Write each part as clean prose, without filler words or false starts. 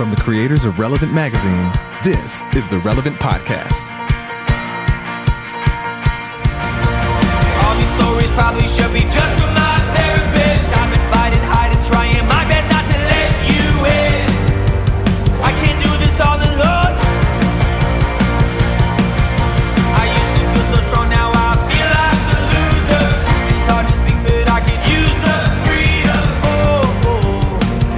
From the creators of Relevant Magazine, this is the Relevant Podcast. All these stories probably should be just from my therapist. I've been fighting hard and trying my best not to let you in. I can't do this all alone. I used to feel so strong, now I feel like the loser. Truth is hard to speak, but I could use the freedom.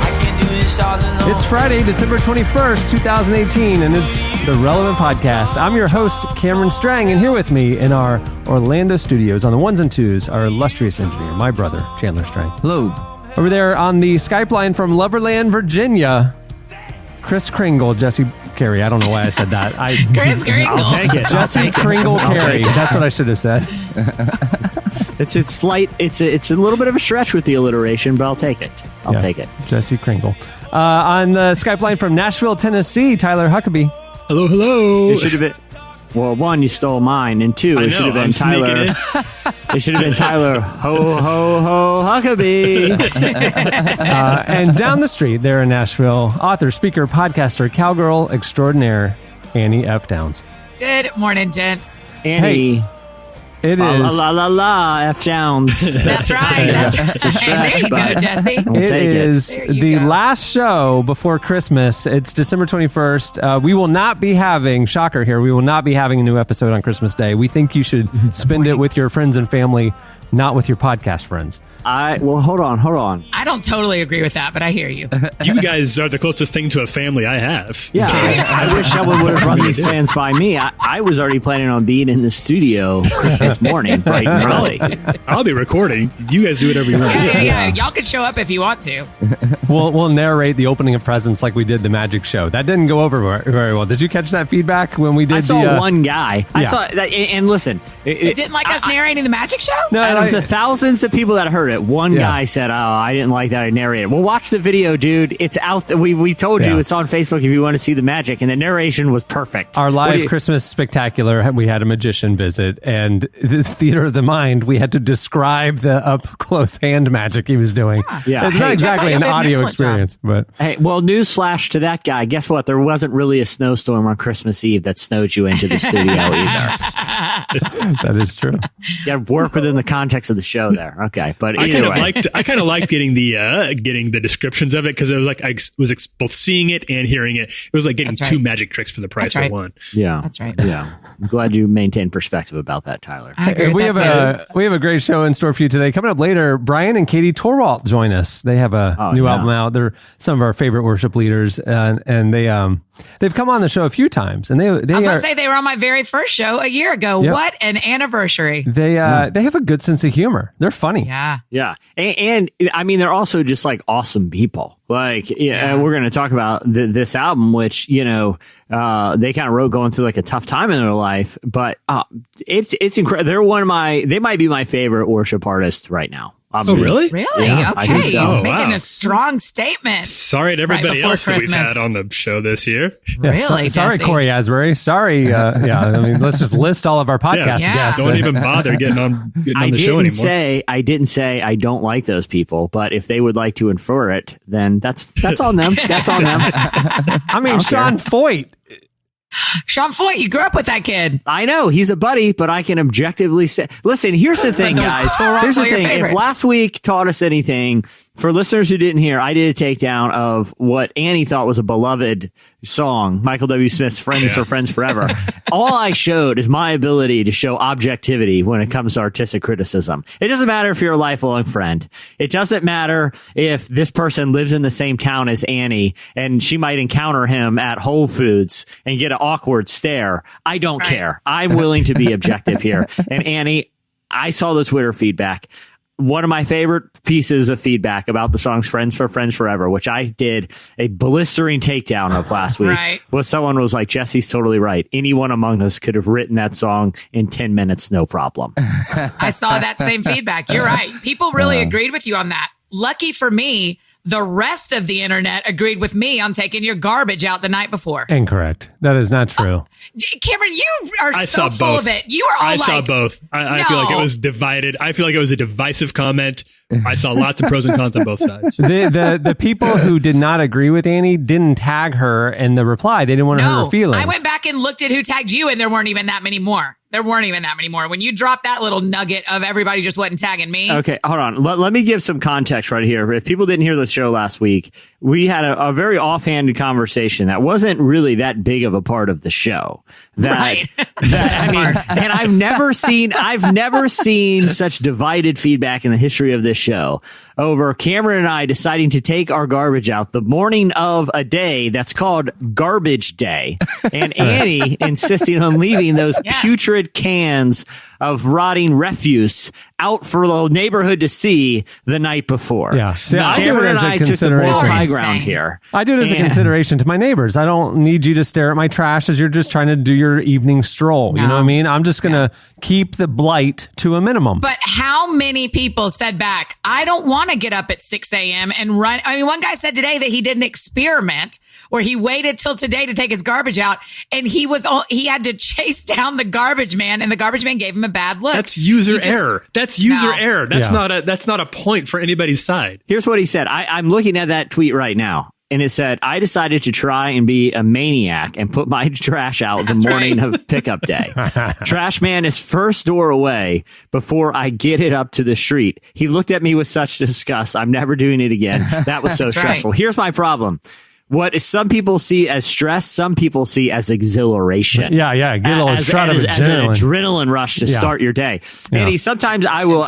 I can't do this all alone. It's Friday, December 21st, 2018, and it's the Relevant Podcast. I'm your host, Cameron Strang, and here with me in our Orlando studios on the ones and twos, our illustrious engineer, my brother, Chandler Strang. Hello. Over there on the Skype line from Loverland, Virginia, Chris Kringle, Jesse Carey. I don't know why I said that. Chris Kringle. I'll take it. Jesse Kringle Carey. That's what I should have said. It's slight. It's a little bit of a stretch with the alliteration, but I'll take it. I'll take it. Jesse Kringle. On the Skype line from Nashville, Tennessee, Tyler Huckabee. Hello, hello. It should have been. Well, one, you stole mine, and two, it should have been Tyler. It should have been Tyler. Ho ho ho Huckabee. And down the street there in Nashville, author, speaker, podcaster, cowgirl extraordinaire, Annie F. Downs. Good morning, gents. Annie. It is. La la la F Downs. That's right. That's right. It's a stretch, There you go, but Jesse. we'll It take is There you the go. last show before Christmas. It's December 21st. We will not be having, shocker here, we will not be having a new episode on Christmas Day. We think you should spend it with your friends and family, not with your podcast friends. Well, hold on. I don't totally agree with that, but I hear you. You guys are the closest thing to a family I have. Yeah, I wish someone would have run these plans by me. I was already planning on being in the studio Christmas morning, bright and early. I'll be recording. You guys do whatever you want to do. Yeah. Y'all can show up if you want to. We'll narrate the opening of presents like we did the magic show. That didn't go over very well. Did you catch that feedback when we did I saw the... one guy. I yeah. saw that, and listen, It didn't like us narrating the magic show? No, out of no, the thousands of people that heard it, one Yeah. guy said, "Oh, I didn't like that I narrated." Well, watch the video, dude. It's out. We told you Yeah. it's on Facebook if you want to see the magic, and the narration was perfect. Our What do live you- Christmas spectacular, we had a magician visit, and this theater of the mind, we had to describe the up-close hand magic he was doing. Yeah. It's not Hey, exactly an definitely did an audio excellent experience, but... Hey, well, newsflash to that guy. Guess what? There wasn't really a snowstorm on Christmas Eve that snowed you into the studio either. That is true. You got to work within the context of the show there. Okay, but I either way. kind of liked getting the descriptions of it because it was like both seeing it and hearing it. It was like getting That's right. two magic tricks for the price That's of right. one. Yeah, That's right. Yeah, I'm glad you maintain perspective about that, Tyler. I agree We with have that, we have a great show in store for you today. Coming up later, Bryan and Katie Torwalt join us. They have a new album out. They're some of our favorite worship leaders, and they've come on the show a few times. And they I was going are to say they were on my very first show a year ago. Yep. What an anniversary. they have a good sense of humor. They're funny. Yeah. Yeah, and I mean they're also just like awesome people. Like, we're going to talk about this album, which they kind of wrote going through like a tough time in their life, but it's incredible. They might be my favorite worship artists right now. Oh, really? Really? Yeah, I Okay. think so. Making Wow. a strong statement. Sorry to everybody before else that we've Christmas. had on the show this year. Yeah, Really, sorry, Jesse? Corey Asbury. Sorry. I mean, let's just list all of our podcast Yeah. guests. Don't even bother getting on I the show didn't anymore. I didn't say I don't like those people, but if they would like to infer it, then that's on them. That's on them. I mean, Sean Foyt. Sean Foyt, you grew up with that kid. I know he's a buddy, but I can objectively say, listen, here's the thing, guys. Here's the your thing. If favorite. last week taught us anything, for listeners who didn't hear, I did a takedown of what Annie thought was a beloved song, Michael W. Smith's Friends for Friends Forever. All I showed is my ability to show objectivity when it comes to artistic criticism. It doesn't matter if you're a lifelong friend. It doesn't matter if this person lives in the same town as Annie and she might encounter him at Whole Foods and get an awkward stare. I don't care. I'm willing to be objective here. And Annie, I saw the Twitter feedback. One of my favorite pieces of feedback about the songs Friends for Friends Forever, which I did a blistering takedown of last week, Right. was someone was like, Jesse's totally right. Anyone among us could have written that song in 10 minutes, no problem. I saw that same feedback. You're right. People really agreed with you on that. Lucky for me, the rest of the internet agreed with me on taking your garbage out the night before. Incorrect. That is not true. Cameron, you are I so saw full both. of it. You were all I like, saw both. I feel like it No. was divided. I feel like it was a divisive comment I saw lots of pros and cons on both sides. The people who did not agree with Annie didn't tag her in the reply. They didn't want to hurt her feelings. I went back and looked at who tagged you, and there weren't even that many more. When you dropped that little nugget of everybody just wasn't tagging me. Okay, hold on. Let me give some context right here. If people didn't hear the show last week, we had a very offhanded conversation that wasn't really that big of a part of the show. Right. I mean, and I've never seen such divided feedback in the history of this show over Cameron and I deciding to take our garbage out the morning of a day that's called Garbage Day, and Annie insisting on leaving those putrid cans of rotting refuse out for the neighborhood to see the night before. Yeah. See, I do it Cameron as and a I took the consideration. moral high Insane. ground here. I do it as a consideration to my neighbors. I don't need you to stare at my trash as you're just trying to do your evening stroll. You know what I mean? I'm just going to keep the blight to a minimum. But how many people said back, I don't want to get up at 6 a.m. and run. I mean, one guy said today that he did an experiment where he waited till today to take his garbage out, and he had to chase down the garbage man, and the garbage man gave him a bad look. That's user error. That's user error. That's Yeah. that's not a point for anybody's side. Here's what he said. I'm looking at that tweet right now. And it said, I decided to try and be a maniac and put my trash out the morning of pickup day. Trash man is first door away before I get it up to the street. He looked at me with such disgust. I'm never doing it again. That was so stressful. right. Here's my problem. What some people see as stress, some people see as exhilaration. Yeah. Get a little shot of as an adrenaline. adrenaline rush to start your day. Yeah. Andy, sometimes I will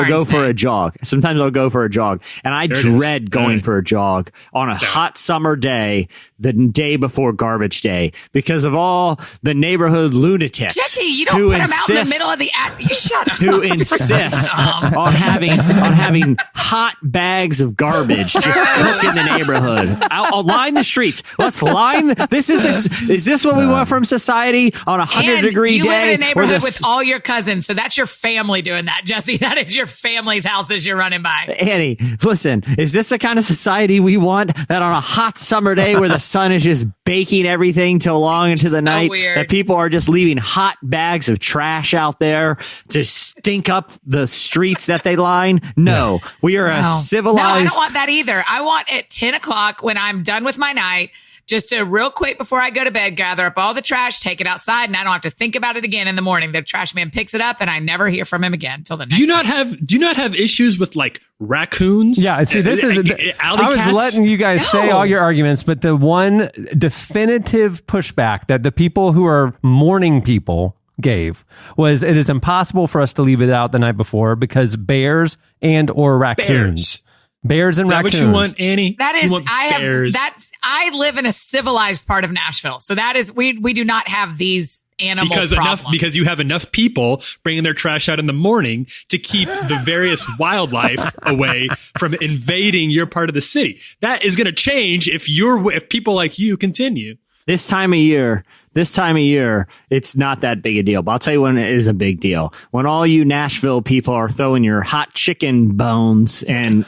go for a jog. Sometimes I'll go for a jog, and I dread going for a jog on a hot summer day, the day before garbage day, because of all the neighborhood lunatics. Jesse, you don't put him out in the middle of the you shut up. Who insist on having hot bags of garbage just cooked in the neighborhood. I'll line the streets. Let's line. Is this what we want from society on a 100-degree you day? live in a neighborhood with all your cousins, so that's your family doing that, Jesse. That is your family's houses you're running by. Annie, listen, is this the kind of society we want, that on a hot summer day where the sun is just baking everything till long into the night, weird. that people are just leaving hot bags of trash out there to stink up the streets that they line? No, we are a civilized... No, I don't want that either. I want at 10 o'clock when I'm done with my night, just to real quick before I go to bed, gather up all the trash, take it outside, and I don't have to think about it again in the morning. The trash man picks it up, and I never hear from him again until the next Do you not have issues with like raccoons? Yeah, see, this is. alley I was cats? letting you guys say all your arguments, but the one definitive pushback that the people who are morning people gave was, it is impossible for us to leave it out the night before because bears and or raccoons. Bears and Is that raccoons. what you want, Annie? That is, You want bears. I live in a civilized part of Nashville, so that is we do not have these animal problems. Because you have enough people bringing their trash out in the morning to keep the various wildlife away from invading your part of the city. That is going to change if people like you continue. This time of year, it's not that big a deal. But I'll tell you when it is a big deal. When all you Nashville people are throwing your hot chicken bones and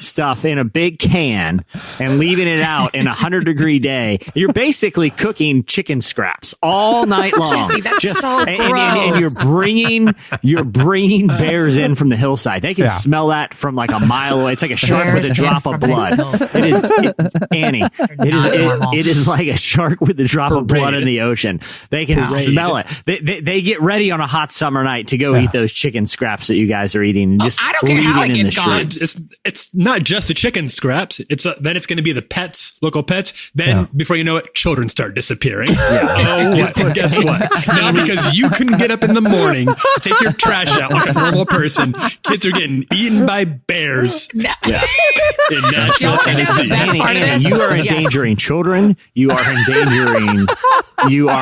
stuff in a big can and leaving it out in a 100-degree day, you're basically cooking chicken scraps all night long. Jesse, that's so and gross. you're bringing bears in from the hillside. They can smell that from like a mile away. It's like a shark with a drop of blood. Annie. It is like a shark with a drop of blood in the ocean. They can smell it. They get ready on a hot summer night to go eat those chicken scraps that you guys are eating. And just I don't care how it leaving in gets the gone. streets. It's not just the chicken scraps. Then it's going to be the local pets. Then before you know it, children start disappearing. And guess what? Now because you couldn't get up in the morning to take your trash out like a normal person, kids are getting eaten by bears in Nashville, Children is the Tennessee. best part of this. You are Yes. endangering children. You are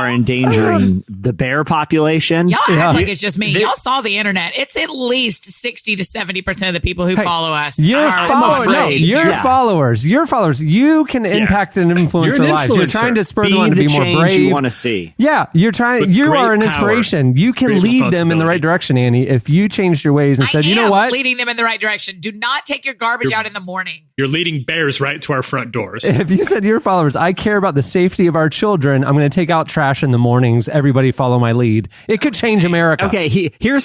endangering the bear population. Y'all act like it's just me. Y'all saw the internet. It's at least 60 to 70% of the people who follow us. Your Yeah. followers. You can impact and influence You're their an lives. You're influencer. trying to spur them Be on to the be more change brave. you want to see. Yeah, you're trying. With You great are an power, inspiration. You can great lead them in the right responsibility. direction, Annie. If you changed your ways and said, I you know am what, leading them in the right direction. Do not take your garbage out in the morning. You're leading bears right to our front doors. if you said to your followers, I care about the safety of our children, I'm going to take out trash in the mornings. Everybody follow my lead. It could change America. Okay, here,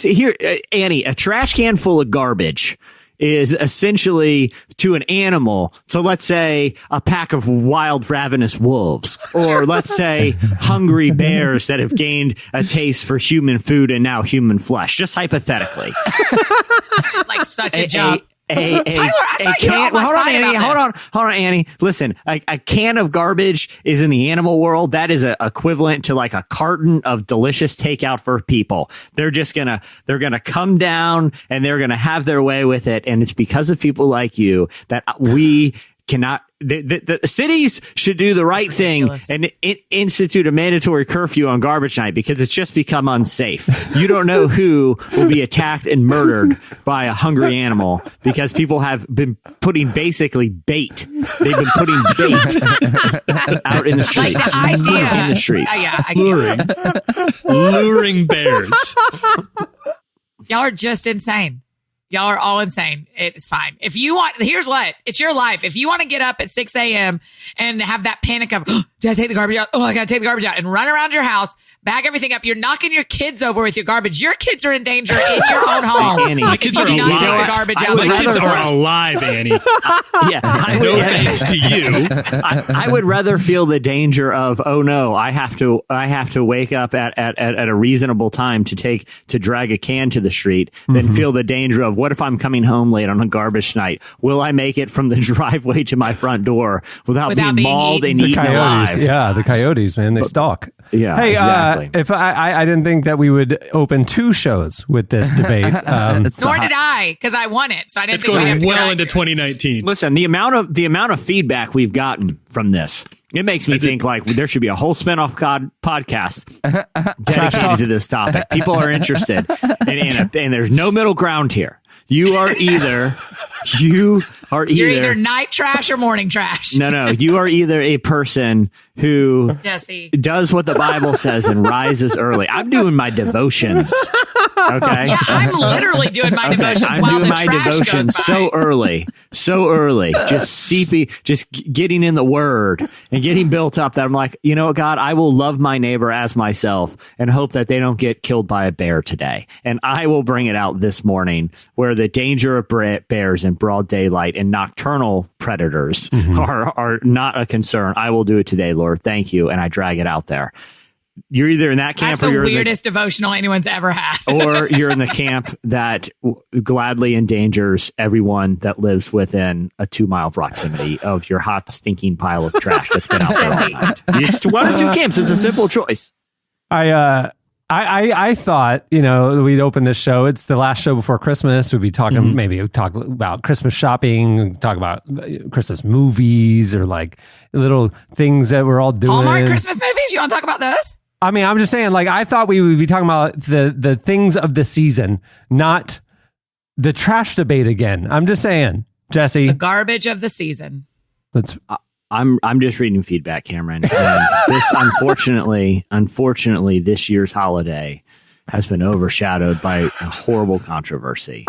Annie, a trash can full of garbage is essentially to an animal. So let's say a pack of wild ravenous wolves, or let's say hungry bears that have gained a taste for human food and now human flesh, just hypothetically. It's like such a jump. Tyler, I thought you were on my side Annie. about this. Hold on, Annie. Listen, a can of garbage is in the animal world. That is equivalent to like a carton of delicious takeout for people. They're gonna come down and they're gonna have their way with it. And it's because of people like you that we cannot. The cities should do the right thing and institute a mandatory curfew on garbage night, because it's just become unsafe. You don't know who will be attacked and murdered by a hungry animal, because people have been putting basically bait. They've been putting bait out in the streets. Like the idea. In the streets. Luring bears. Y'all are just insane. Y'all are all insane. It's fine. If you want, here's what, it's your life. If you want to get up at 6 a.m. and have that panic of, oh, did I take the garbage out? Oh, I got to take the garbage out, and run around your house, bag everything up. You're knocking your kids over with your garbage. Your kids are in danger in your own home. Annie, my kids are do not take alive. the garbage out. My kids are alive, Annie. No thanks to you. I would rather feel the danger of, oh no, I have to wake up at a reasonable time to drag a can to the street than feel the danger of, what if I'm coming home late on a garbage night? Will I make it from the driveway to my front door without being mauled and eaten alive? Yeah, the coyotes, man, they stalk. Yeah, hey, exactly. If I didn't think that we would open 2 shows with this debate. Nor did I, because I won it. So I didn't It's think we'd have going to well get into into it. 2019. Listen, the amount of feedback we've gotten from this, it makes me think like there should be a whole spinoff podcast dedicated to this topic. People are interested, and there's no middle ground here. You're either night trash or morning trash. No. You are either a person who Jesse does what the Bible says and rises early. I'm doing my devotions. Okay. Yeah, I'm literally doing my devotions I'm while doing the my trash devotions goes by. so early, just getting in the Word and getting built up. That I'm like, you know what, God, I will love my neighbor as myself and hope that they don't get killed by a bear today. And I will bring it out this morning, where the danger of bears in broad daylight and nocturnal predators are not a concern. I will do it today, Lord. Thank you. And I drag it out there. You're either in that camp, That's or the you're weirdest devotional anyone's ever had. or you're in the camp that gladly endangers everyone that lives within a 2-mile proximity of your hot, stinking pile of trash that's been out there all night. It's one of 2 camps. It's a simple choice. I thought, we'd open this show. It's the last show before Christmas. We'd be talking, maybe we'd talk about Christmas shopping, talk about Christmas movies, or like little things that we're all doing. Hallmark Christmas movies? You want to talk about those? I mean, I'm just saying, like, I thought we would be talking about the things of the season, not the trash debate again. I'm just saying, Jesse. The garbage of the season. Let's. I'm just reading feedback, Cameron. And this, unfortunately, this year's holiday has been overshadowed by a horrible controversy.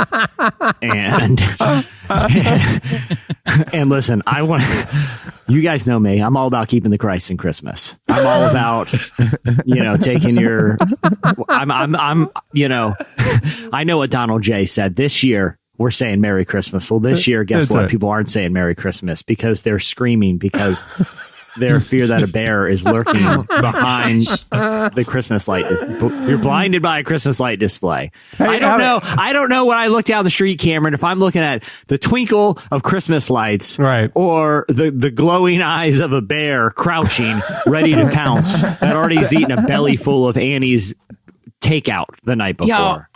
And listen, you guys know me. I'm all about keeping the Christ in Christmas. I'm all about, taking your, I know what Donald J said this year. We're saying Merry Christmas. Well, this year, guess what? People aren't saying Merry Christmas because they're screaming because they fear that a bear is lurking behind the Christmas light. You're blinded by a Christmas light display. I don't know. I don't know when I look down the street, Cameron, if I'm looking at the twinkle of Christmas lights, right, or the glowing eyes of a bear crouching, ready to pounce, that already has eaten a belly full of Annie's takeout the night before.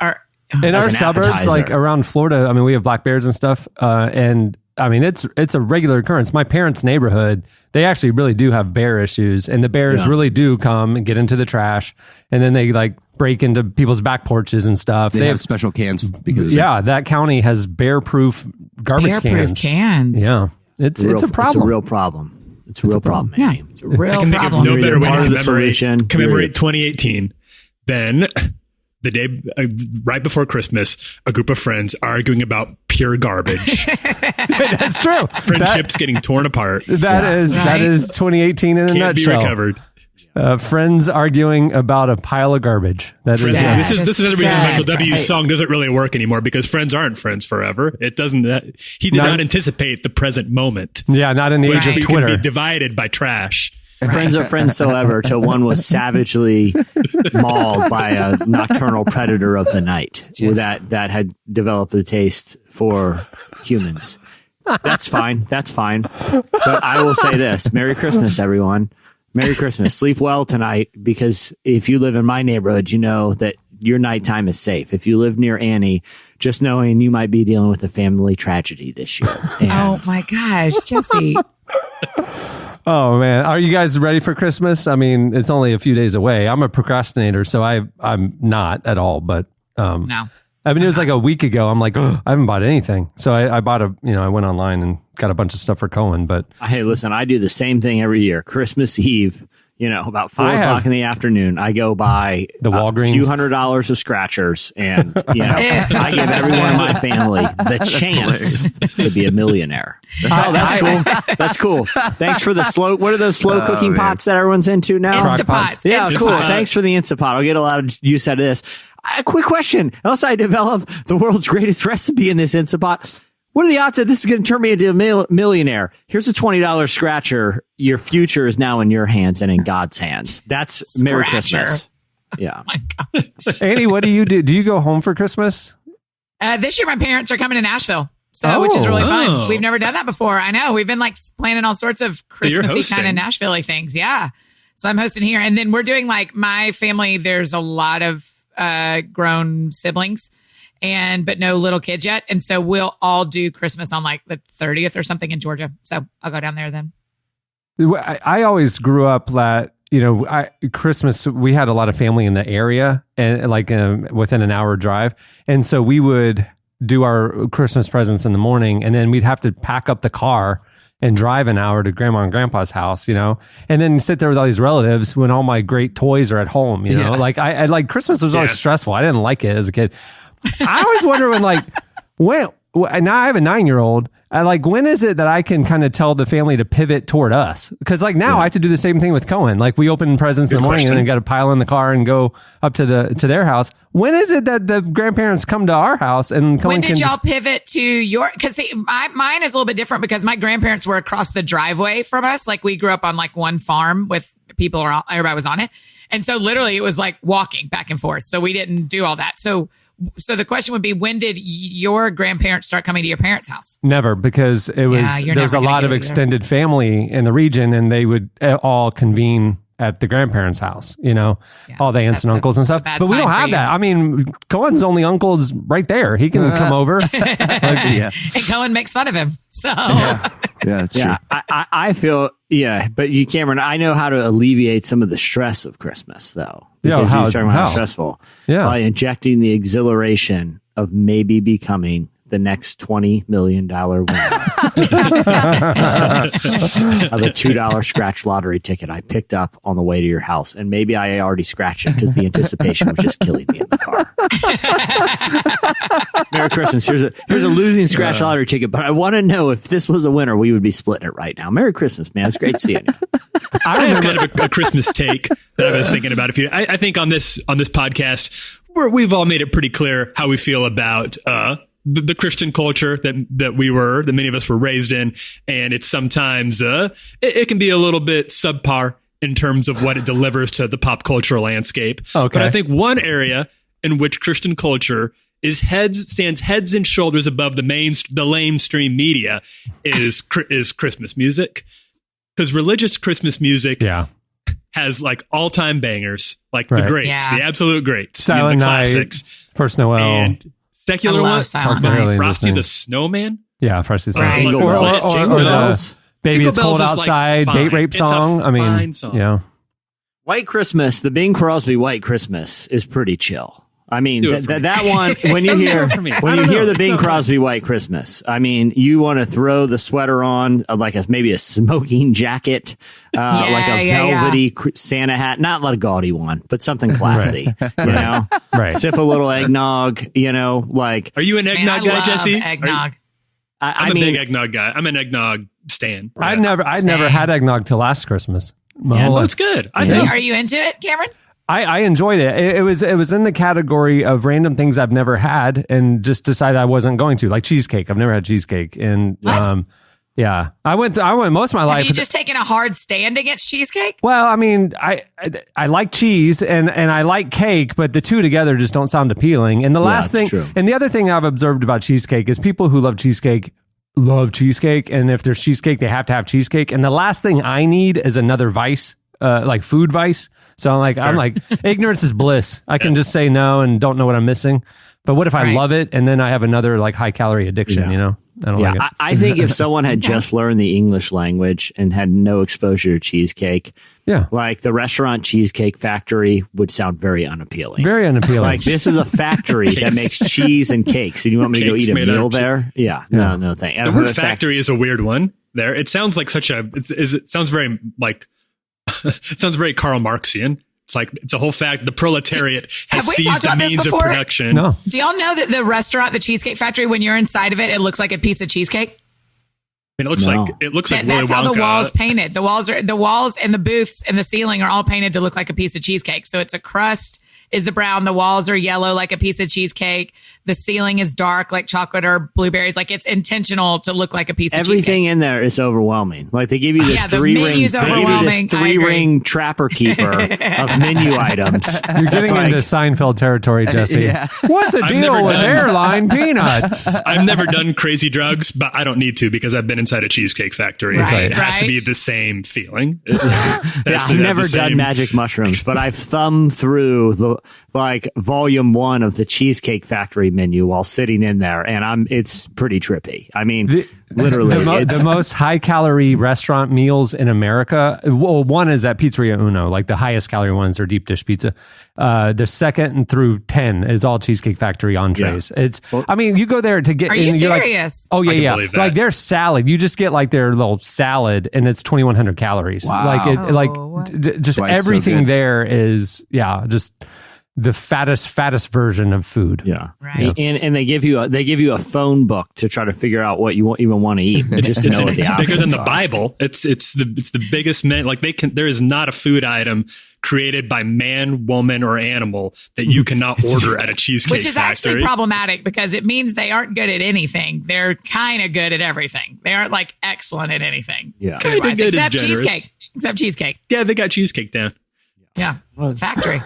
In our suburbs, like around Florida, I mean, we have black bears and stuff. And I mean, it's a regular occurrence. My parents' neighborhood, they actually really do have bear issues, and the bears really do come and get into the trash, and then they like break into people's back porches and stuff. They have special cans because of that county has bear-proof garbage cans. Yeah, it's a problem. It's a real problem. It's a real problem. Yeah, it's a real problem. I can think of no better way to commemorate 2018 than the day right before Christmas, a group of friends arguing about pure garbage. That's true. Friendships getting torn apart. That is 2018 in a nutshell. Can't be recovered. Friends arguing about a pile of garbage. That is Sad. This is another reason Sad. Michael W's song doesn't really work anymore, because friends aren't friends forever. It doesn't. He did not anticipate the present moment. Yeah, not in the age of We Twitter. can be divided by trash. Friends are friends so ever till one was savagely mauled by a nocturnal predator of the night that had developed a taste for humans. That's fine. That's fine. But I will say this. Merry Christmas, everyone. Merry Christmas. Sleep well tonight, because if you live in my neighborhood, you know that your nighttime is safe. If you live near Annie, just knowing you might be dealing with a family tragedy this year. And Oh my gosh, Jesse. Oh man, are you guys ready for Christmas? I mean, it's only a few days away. I'm a procrastinator, so I'm not at all. But No. I mean, it was like a week ago. I'm like, oh, I haven't bought anything, so I bought I went online and got a bunch of stuff for Cohen. But hey, listen, I do the same thing every year. Christmas Eve, about 4 o'clock in the afternoon, I go buy the Walgreens, a few $100s of scratchers, and I give everyone in my family the chance to be a millionaire. Oh, that's cool. That's cool. Thanks for the slow. What are those slow cooking pots that everyone's into now? Instapots. Yeah, Instapots. cool. Thanks for the Instapot. I'll get a lot of use out of this. A quick question. Unless I develop the world's greatest recipe in this Instapot, what are the odds that this is going to turn me into a millionaire? Here's a $20 scratcher. Your future is now in your hands and in God's hands. That's Merry Christmas. Yeah. Annie, what do you do? Do you go home for Christmas? This year, my parents are coming to Nashville. So, which is really fun. Oh. We've never done that before. I know. We've been like planning all sorts of Christmassy hosting. kind of Nashville things. Yeah. So I'm hosting here. And then we're doing like my family. There's a lot of grown siblings but no little kids yet. And so we'll all do Christmas on like the 30th or something in Georgia. So I'll go down there then. I always grew up that, Christmas, we had a lot of family in the area and like within an hour drive. And so we would do our Christmas presents in the morning, and then we'd have to pack up the car and drive an hour to grandma and grandpa's house, and then sit there with all these relatives when all my great toys are at home, like I like Christmas was always stressful. I didn't like it as a kid. I always wonder when now I have a 9-year-old. When is it that I can kind of tell the family to pivot toward us? Because now I have to do the same thing with Cohen. Like we open presents in the morning and then got to pile in the car and go up to their house. When is it that the grandparents come to our house and Cohen when did y'all pivot to your? Because mine is a little bit different because my grandparents were across the driveway from us. Like we grew up on like one farm with people around. Everybody was on it, and so literally it was like walking back and forth. So we didn't do all that. So the question would be, when did your grandparents start coming to your parents' house? Never, because it was there's a lot of extended family in the region, and they would all convene at the grandparents' house, all the aunts and uncles and stuff. But we don't have that. I mean, Cohen's only uncle's right there. He can come over. And Cohen makes fun of him. So that's true. I feel, but Cameron, I know how to alleviate some of the stress of Christmas, though. Because you're talking about how stressful. Yeah. By injecting the exhilaration of maybe becoming the next $20 million winner of a $2 scratch lottery ticket I picked up on the way to your house. And maybe I already scratched it because the anticipation was just killing me in the car. Merry Christmas. Here's a losing scratch lottery ticket, but I want to know if this was a winner, we would be splitting it right now. Merry Christmas, man. It's great seeing you. I have kind of a Christmas take that I was thinking about. I think on this podcast, we've all made it pretty clear how we feel about the Christian culture that many of us were raised in, and it's sometimes it can be a little bit subpar in terms of what it delivers to the pop culture landscape. Okay. But I think one area in which Christian culture stands heads and shoulders above the lamestream media is Christmas music. Because religious Christmas music has like all-time bangers, like the greats, the absolute greats, Silent the Night, classics, First Noel, and secular ones, Frosty the Snowman. Yeah, Frosty the Right. Snowman, or the Baby Jingle It's Cold Bells is, like, Outside fine. date rape It's a song. I mean, fine song. White Christmas, the Bing Crosby White Christmas is pretty chill. I mean, Do it for me. that one, when you hear the Bing Crosby White Christmas, I mean, you want to throw the sweater on, maybe a smoking jacket, like a velvety Santa hat, not like a gaudy one, but something classy, Right. Sip a little eggnog, Are you an eggnog guy, Jesse? Eggnog. I'm a big eggnog guy. I'm an eggnog stan. I'd never had eggnog till last Christmas. Mahola. Oh, it's good. I Are think. you into it, Cameron? I enjoyed it. It was in the category of random things I've never had, and just decided I wasn't going to, like cheesecake. I've never had cheesecake, and yeah, I went most of my life. Have you just taken a hard stand against cheesecake? Well, I mean, I like cheese and I like cake, but the two together just don't sound appealing. And the last thing, true. and the other thing I've observed about cheesecake is people who love cheesecake, and if there's cheesecake, they have to have cheesecake. And the last thing I need is another vice, like food vice. So I'm like, ignorance is bliss. I can just say no and don't know what I'm missing. But what if I love it and then I have another like high calorie addiction? You know, I don't like it. I think if someone had just learned the English language and had no exposure to cheesecake, like the restaurant Cheesecake Factory would sound very unappealing. Very unappealing. Like, this is a factory that makes cheese and cakes, and you want me to go eat a meal there? No, thank you. The word factory is a weird one there. It sounds like it sounds very like, it sounds very Karl Marxian. It's like, it's a whole fact. The proletariat has seized the means of production. No. Do y'all know that the restaurant, the Cheesecake Factory, when you're inside of it, it looks like a piece of cheesecake? I mean, it looks like Willy That's how the Wonka. walls painted. The walls and the booths and the ceiling are all painted to look like a piece of cheesecake. So it's a crust is the brown. The walls are yellow like a piece of cheesecake. The ceiling is dark like chocolate or blueberries. Like, it's intentional to look like a piece of cheesecake. Everything in there is overwhelming. Like, they give you this three-ring trapper keeper of menu items. You're getting into Seinfeld territory, Jesse. What's the deal with airline peanuts? I've never done crazy drugs, but I don't need to because I've been inside a Cheesecake Factory. Right, It has to be the same feeling. I've never done magic mushrooms, but I've thumbed through the volume 1 of the Cheesecake Factory menu while sitting in there, and it's pretty trippy. I mean, literally, the most high calorie restaurant meals in America. Well, one is at Pizzeria Uno, like the highest calorie ones are deep dish pizza. The second through 10 is all Cheesecake Factory entrees. I mean, you go there to get. Are you Like, serious? oh I can yeah. believe that. Like their salad, you just get like their little salad, and it's 2,100 calories. Wow. Just Why it's so everything good. there is just the fattest version of food. Yeah. Right. And they give you a phone book to try to figure out what you even want to eat, just to know what the It's bigger options than the are. Bible. It's the biggest man. Like, there is not a food item created by man, woman, or animal that you cannot order at a Cheesecake Which is Factory. actually problematic because it means they aren't good at anything. They're kind of good at everything. They aren't like excellent at anything. Yeah. Kinda good is Except generous. cheesecake. Except cheesecake. Yeah, they got cheesecake down. Yeah. It's a factory.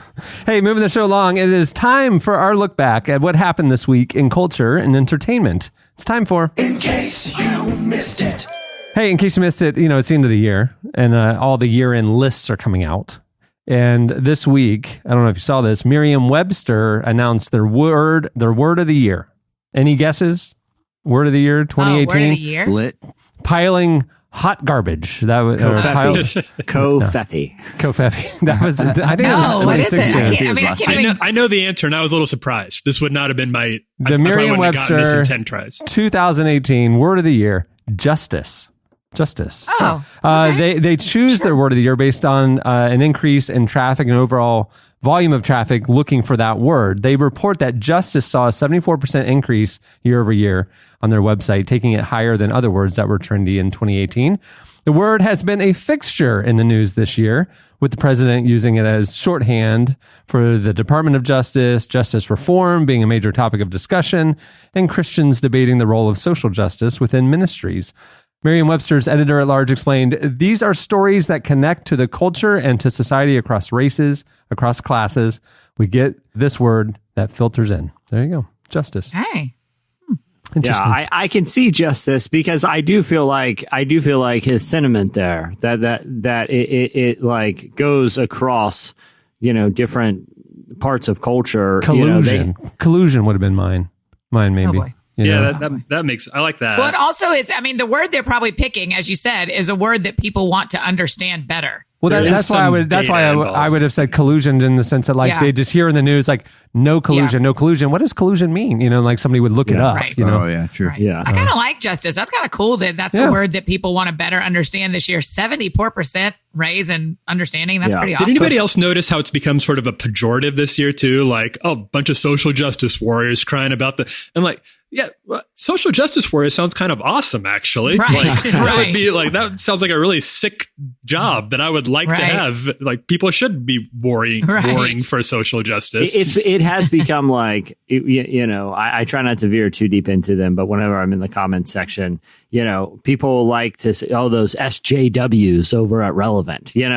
Hey, moving the show along, it is time for our look back at what happened this week in culture and entertainment. It's time for In case you missed it. Hey, in case you missed it, it's the end of the year, and all the year-end lists are coming out. And this week, I don't know if you saw this, Merriam Webster announced their word of the year. Any guesses? Word of the year, 2018. Word of the year? Lit. Piling hot garbage. That was Kofefi. Kofefi. That was. I think it was No, what is it? 2016. I can't even. I know the answer, and I was a little surprised. This would not have been my. The I Merriam probably wouldn't have gotten this in Webster 10 tries. 2018 word of the year: justice. Justice. Oh, okay. They choose their word of the year based on an increase in traffic and overall volume of traffic looking for that word. They report that justice saw a 74% increase year over year on their website, taking it higher than other words that were trendy in 2018. The word has been a fixture in the news this year, with the president using it as shorthand for the Department of Justice, justice reform being a major topic of discussion, and Christians debating the role of social justice within ministries. Merriam-Webster's editor-at-large explained, "These are stories that connect to the culture and to society across races, across classes. We get this word that filters in." There you go. Justice. Hey. Interesting. Yeah, I can see justice because I do feel like his sentiment there that it like goes across, different parts of culture. Collusion. Collusion would have been mine. Mine, maybe. boy. That makes. I like that. Well, it also is, the word they're probably picking, as you said, is a word that people want to understand better. Well, There is that's why some That's why data I would have said collusion in the sense that they just hear in the news no collusion, no collusion. What does collusion mean? Like somebody would look it up. Right. Oh, yeah, true. Right. Yeah. I kind of like justice. That's kind of cool that's a word that people want to better understand this year. 74% raise in understanding. That's pretty awesome. Did anybody else notice how it's become sort of a pejorative this year too? Like, oh, a bunch of social justice warriors crying about and Yeah, well, social justice warrior sounds kind of awesome, actually. Right, Like, that right. would be like, that sounds like a really sick job that I would like to Right. have. Like, people should be warring for social justice. It has become like, I try not to veer too deep into them, but whenever I'm in the comments section, people like to say, oh, those SJWs over at Relevant, being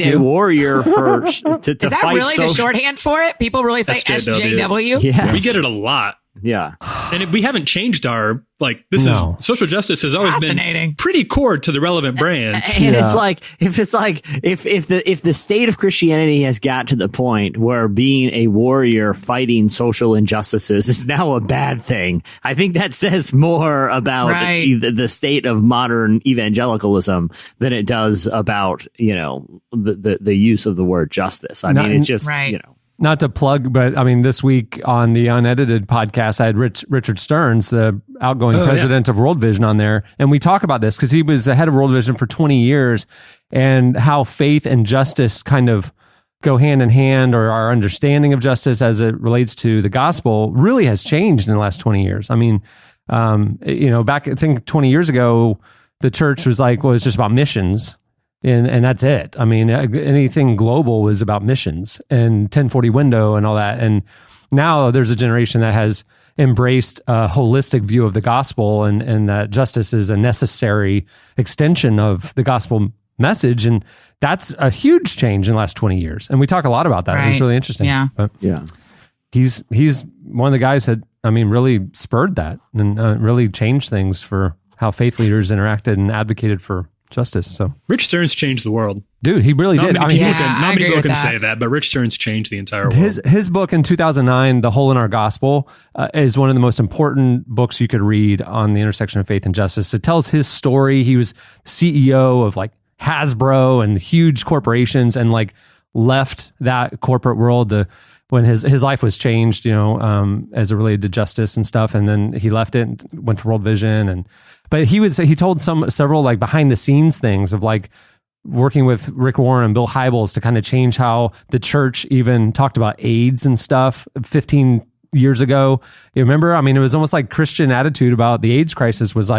a warrior to Is that fight really the shorthand for it? People really say SJW? Yes. We get it a lot. Yeah. And we haven't changed our, this is social justice has always been Fascinating. pretty core to the Relevant brand. And it's like, if the state of Christianity has got to the point where being a warrior fighting social injustices is now a bad thing, I think that says more about the state of modern evangelicalism than it does about, the use of the word justice. I mean, it's just, Not to plug, but I mean, this week on the Unedited podcast, I had Richard Stearns, the outgoing president of World Vision, on there. And we talk about this because he was the head of World Vision for 20 years and how faith and justice kind of go hand in hand, or our understanding of justice as it relates to the gospel really has changed in the last 20 years. I mean, back, I think 20 years ago, the church was like, well, it's just about missions. And that's it. I mean, anything global was about missions and 1040 window and all that. And now there's a generation that has embraced a holistic view of the gospel and that justice is a necessary extension of the gospel message. And that's a huge change in the last 20 years. And we talk a lot about that. Right. It was really interesting. Yeah. But yeah. He's one of the guys that, really spurred that and really changed things for how faith leaders interacted and advocated for justice. So Rich Stearns changed the world. Dude, he really did. Not many people can that. say that, but Rich Stearns changed the entire world. His book in 2009, The Hole in Our Gospel, is one of the most important books you could read on the intersection of faith and justice. It tells his story. He was CEO of Hasbro and huge corporations, and left that corporate world when his life was changed, as it related to justice and stuff. And then he left it and went to World Vision. But he told several behind the scenes things of working with Rick Warren and Bill Hybels to kind of change how the church even talked about AIDS and stuff 15 years ago. You remember? I mean, it was almost like Christian attitude about the AIDS crisis was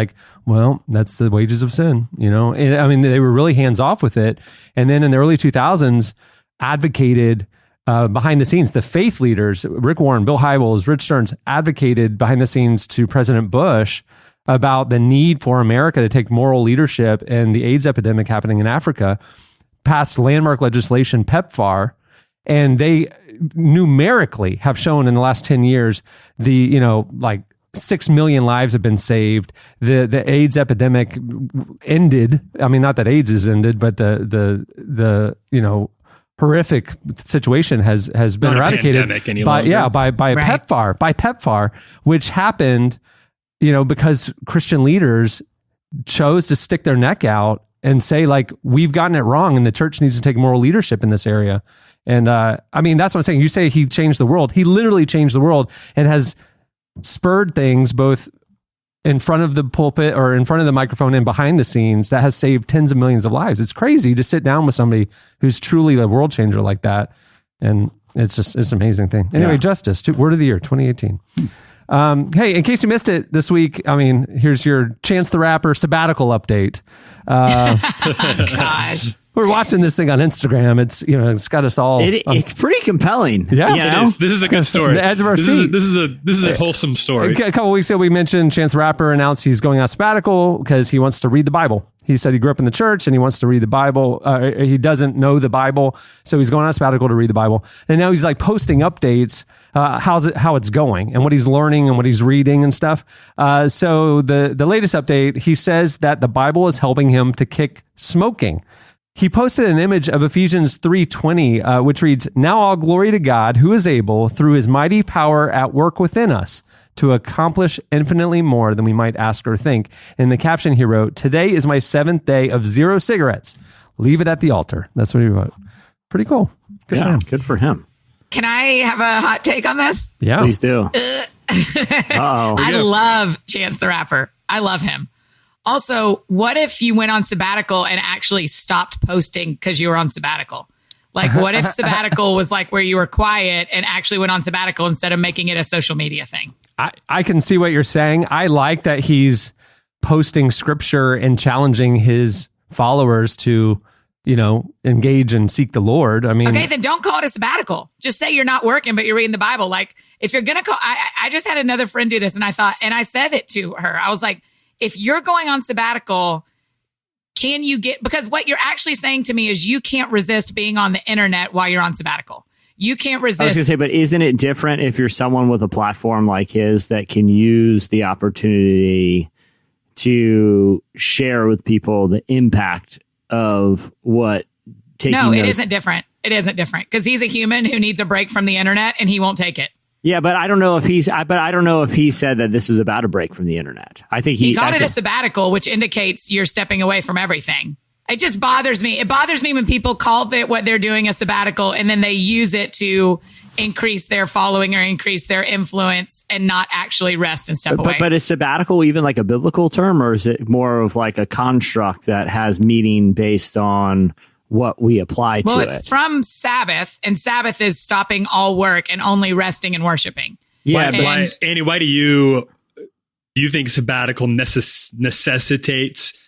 well, that's the wages of sin, And, they were really hands off with it. And then in the early 2000s, advocated behind the scenes, the faith leaders, Rick Warren, Bill Hybels, Rich Stearns, advocated behind the scenes to President Bush about the need for America to take moral leadership in the AIDS epidemic happening in Africa, passed landmark legislation, PEPFAR, and they numerically have shown in the last 10 years, 6 million lives have been saved. The AIDS epidemic ended. I mean, not that AIDS is ended, but the horrific situation has been eradicated by PEPFAR, which happened, because Christian leaders chose to stick their neck out and say we've gotten it wrong and the church needs to take moral leadership in this area. And that's what I'm saying. You say he changed the world. He literally changed the world and has spurred things both in front of the pulpit or in front of the microphone and behind the scenes that has saved tens of millions of lives. It's crazy to sit down with somebody who's truly a world changer like that. And it's an amazing thing. Anyway, justice, word of the year, 2018. Hey, in case you missed it this week, here's your Chance the Rapper sabbatical update. Gosh. We're watching this thing on Instagram. It's it's got us all. It's pretty compelling. Yeah, it is. This is a good story. The edge of our seat. This is a wholesome story. A couple weeks ago, we mentioned Chance the Rapper announced he's going on sabbatical because he wants to read the Bible. He said he grew up in the church and he wants to read the Bible. He doesn't know the Bible, so he's going on sabbatical to read the Bible. And now he's posting updates, how it's going and what he's learning and what he's reading and stuff. So the latest update, he says that the Bible is helping him to kick smoking. He posted an image of Ephesians 3:20, which reads, "Now all glory to God, who is able, through his mighty power at work within us, to accomplish infinitely more than we might ask or think." In the caption he wrote, "Today is my 7th day of 0 cigarettes. Leave it at the altar." That's what he wrote. Pretty cool. Good for him. Good for him. Can I have a hot take on this? Yeah. Please do. Uh-oh. I love Chance the Rapper. I love him. Also, what if you went on sabbatical and actually stopped posting because you were on sabbatical? Like, what if sabbatical was like where you were quiet and actually went on sabbatical instead of making it a social media thing? I can see what you're saying. I like that he's posting scripture and challenging his followers to, engage and seek the Lord. I mean, okay, then don't call it a sabbatical. Just say you're not working, but you're reading the Bible. Like, if you're going to call, I just had another friend do this, and I said it to her. I was like, if you're going on sabbatical, can you because what you're actually saying to me is you can't resist being on the internet while you're on sabbatical. You can't resist. I was going to say, but isn't it different if you're someone with a platform like his that can use the opportunity to share with people the impact of what taking No, it isn't different. It isn't different because he's a human who needs a break from the internet and he won't take it. Yeah, but I don't know if he said that this is about a break from the internet. I think he called it a sabbatical, which indicates you're stepping away from everything. It just bothers me. It bothers me when people call what they're doing a sabbatical and then they use it to increase their following or increase their influence and not actually rest and step away. But is sabbatical even like a biblical term, or is it more of like a construct that has meaning based on what we apply to it? Well, it's from Sabbath, and Sabbath is stopping all work and only resting and worshiping. Yeah, but Andy, why do you think sabbatical necessitates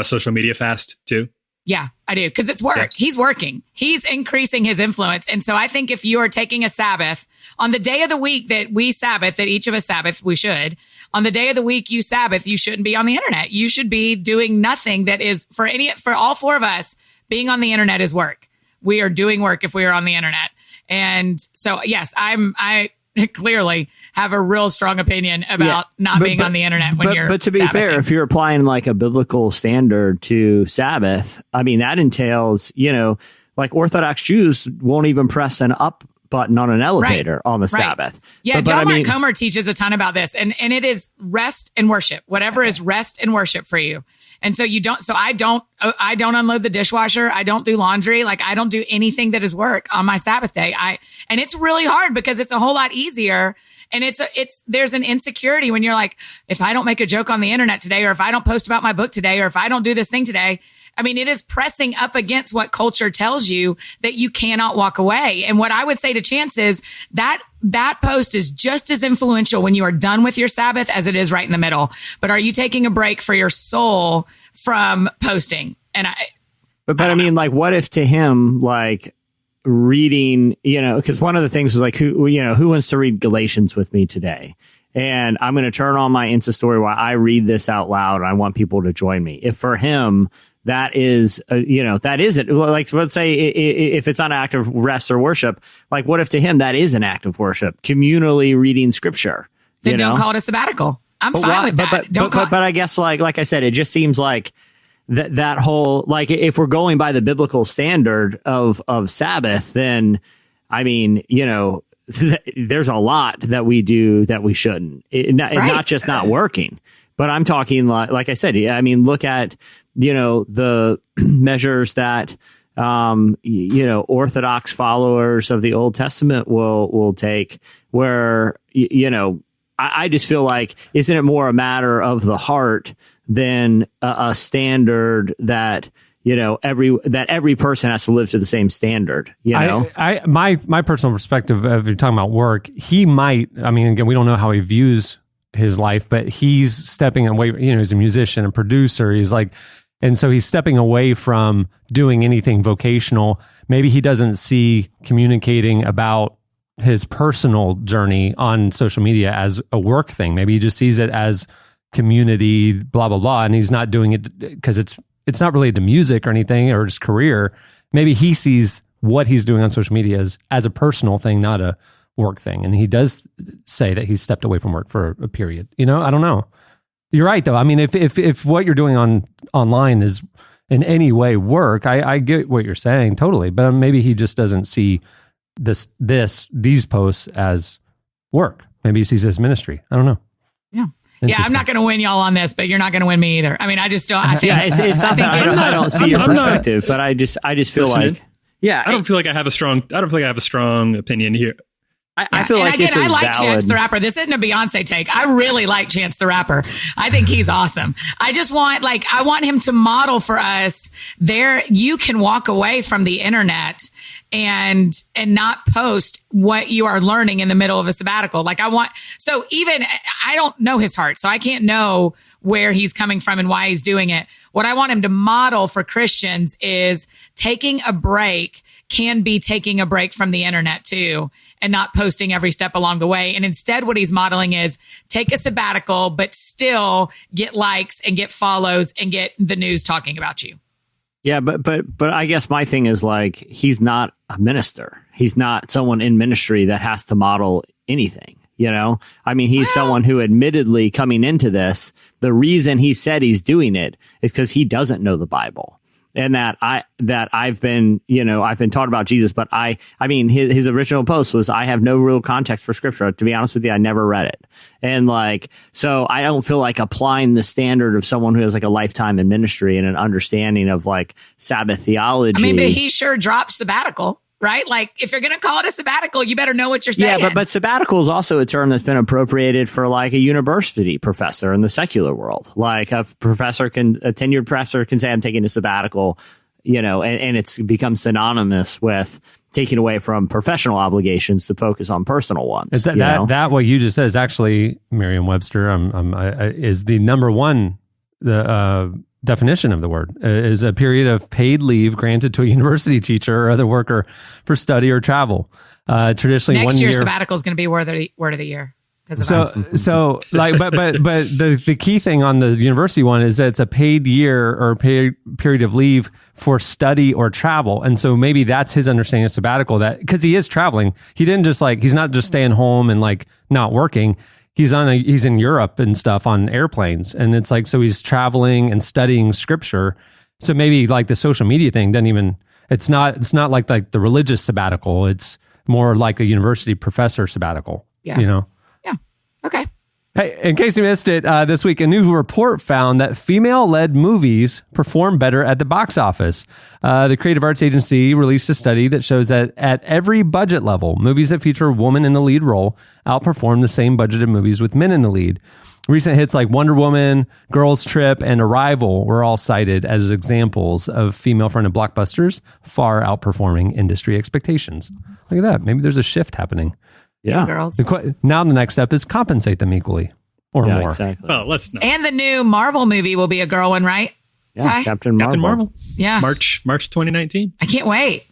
social media fast too? Yeah, I do. Because it's work. Yeah. He's working. He's increasing his influence. And so I think if you are taking a Sabbath on the day of the week that we Sabbath, that each of us Sabbath, we should. On the day of the week you Sabbath, you shouldn't be on the internet. You should be doing nothing that is for all four of us. Being on the internet is work. We are doing work if we are on the internet. And so, yes, I clearly have a real strong opinion about not being on the internet when you're. But to be fair, if you're applying like a biblical standard to Sabbath, I mean, that entails, like Orthodox Jews won't even press an up button on an elevator on the Sabbath. Yeah, John Mark Comer teaches a ton about this, and it is rest and worship. Whatever is rest and worship for you. And so I don't unload the dishwasher. I don't do laundry. Like, I don't do anything that is work on my Sabbath day. And it's really hard because it's a whole lot easier. And there's an insecurity when you're like, if I don't make a joke on the internet today, or if I don't post about my book today, or if I don't do this thing today, I mean, it is pressing up against what culture tells you that you cannot walk away. And what I would say to Chance is that post is just as influential when you are done with your Sabbath as it is right in the middle. But are you taking a break for your soul from posting? And But I mean, like, what if to him, like, reading, because one of the things was like, who wants to read Galatians with me today? And I'm going to turn on my Insta story while I read this out loud. And I want people to join me. If for him, that is, that isn't, like, let's say if it's on an act of rest or worship, like, what if to him that is an act of worship, communally reading scripture? Then don't call it a sabbatical. I'm fine with that. But I guess, like I said, it just seems like that whole, like, if we're going by the biblical standard of Sabbath, then, I mean, there's a lot that we do that we shouldn't. Not just not working, but I'm talking like I said, I mean, look at, the measures that, Orthodox followers of the Old Testament will take, where, I just feel like, isn't it more a matter of the heart than a standard that, every person has to live to the same standard, My personal perspective, if you're talking about work, he might, I mean, again, we don't know how he views his life, but he's stepping away, he's a musician, a producer. He's like, and so he's stepping away from doing anything vocational. Maybe he doesn't see communicating about his personal journey on social media as a work thing. Maybe he just sees it as community, blah, blah, blah. And he's not doing it because it's not related to music or anything or his career. Maybe he sees what he's doing on social media as a personal thing, not a work thing. And he does say that he's stepped away from work for a period. I don't know. You're right, though. I mean, if what you're doing online is in any way work, I get what you're saying totally. But maybe he just doesn't see these posts as work. Maybe he sees it as ministry. I don't know. Yeah, I'm not going to win y'all on this, but you're not going to win me either. I mean, I just don't. I think, it's not that I don't see your perspective, but I just feel like, I don't feel like I have a strong opinion here. I feel like it's I like valid. Chance the Rapper. This isn't a Beyonce take. I really like Chance the Rapper. I think he's awesome. I just want, I want him to model for us there. You can walk away from the internet and not post what you are learning in the middle of a sabbatical. Like I don't know his heart, so I can't know where he's coming from and why he's doing it. What I want him to model for Christians is taking a break can be taking a break from the internet too, and not posting every step along the way. And instead, what he's modeling is take a sabbatical, but still get likes and get follows and get the news talking about you. Yeah, but I guess my thing is like, he's not a minister. He's not someone in ministry that has to model anything. You know, I mean, he's someone who admittedly coming into this, the reason he said he's doing it is because he doesn't know the Bible. And I've been taught about Jesus, but I mean, his original post was, I have no real context for scripture. To be honest with you, I never read it. And like, so I don't feel like applying the standard of someone who has like a lifetime in ministry and an understanding of like Sabbath theology. I mean, but he sure dropped sabbatical. Right? Like, if you're going to call it a sabbatical, you better know what you're saying. Yeah, but sabbatical is also a term that's been appropriated for like a university professor in the secular world. Like a tenured professor can say, I'm taking a sabbatical, you know, and it's become synonymous with taking away from professional obligations to focus on personal ones. It's that what you just said is actually Merriam Webster is the number one definition of the word is a period of paid leave granted to a university teacher or other worker for study or travel. Traditionally, next 1 year sabbatical is going to be word of the year. So like, but the key thing on the university one is that it's a paid year or paid period of leave for study or travel. And so maybe that's his understanding of sabbatical, that because he is traveling, he didn't just like, he's not just staying home and like not working. He's in Europe and stuff on airplanes. And it's like, so he's traveling and studying scripture. So maybe like the social media thing doesn't even, it's not like the religious sabbatical. It's more like a university professor sabbatical, you know? Yeah. Okay. Hey, in case you missed it, this week, a new report found that female-led movies perform better at the box office. The Creative Arts Agency released a study that shows that at every budget level, movies that feature a woman in the lead role outperform the same budgeted movies with men in the lead. Recent hits like Wonder Woman, Girls Trip, and Arrival were all cited as examples of female-fronted blockbusters far outperforming industry expectations. Look at that. Maybe there's a shift happening. Yeah. Girls. Now the next step is compensate them equally or more. Exactly. Well, let's not. And the new Marvel movie will be a girl one, right? Yeah, Ty? Captain Marvel. Yeah. March 2019. I can't wait.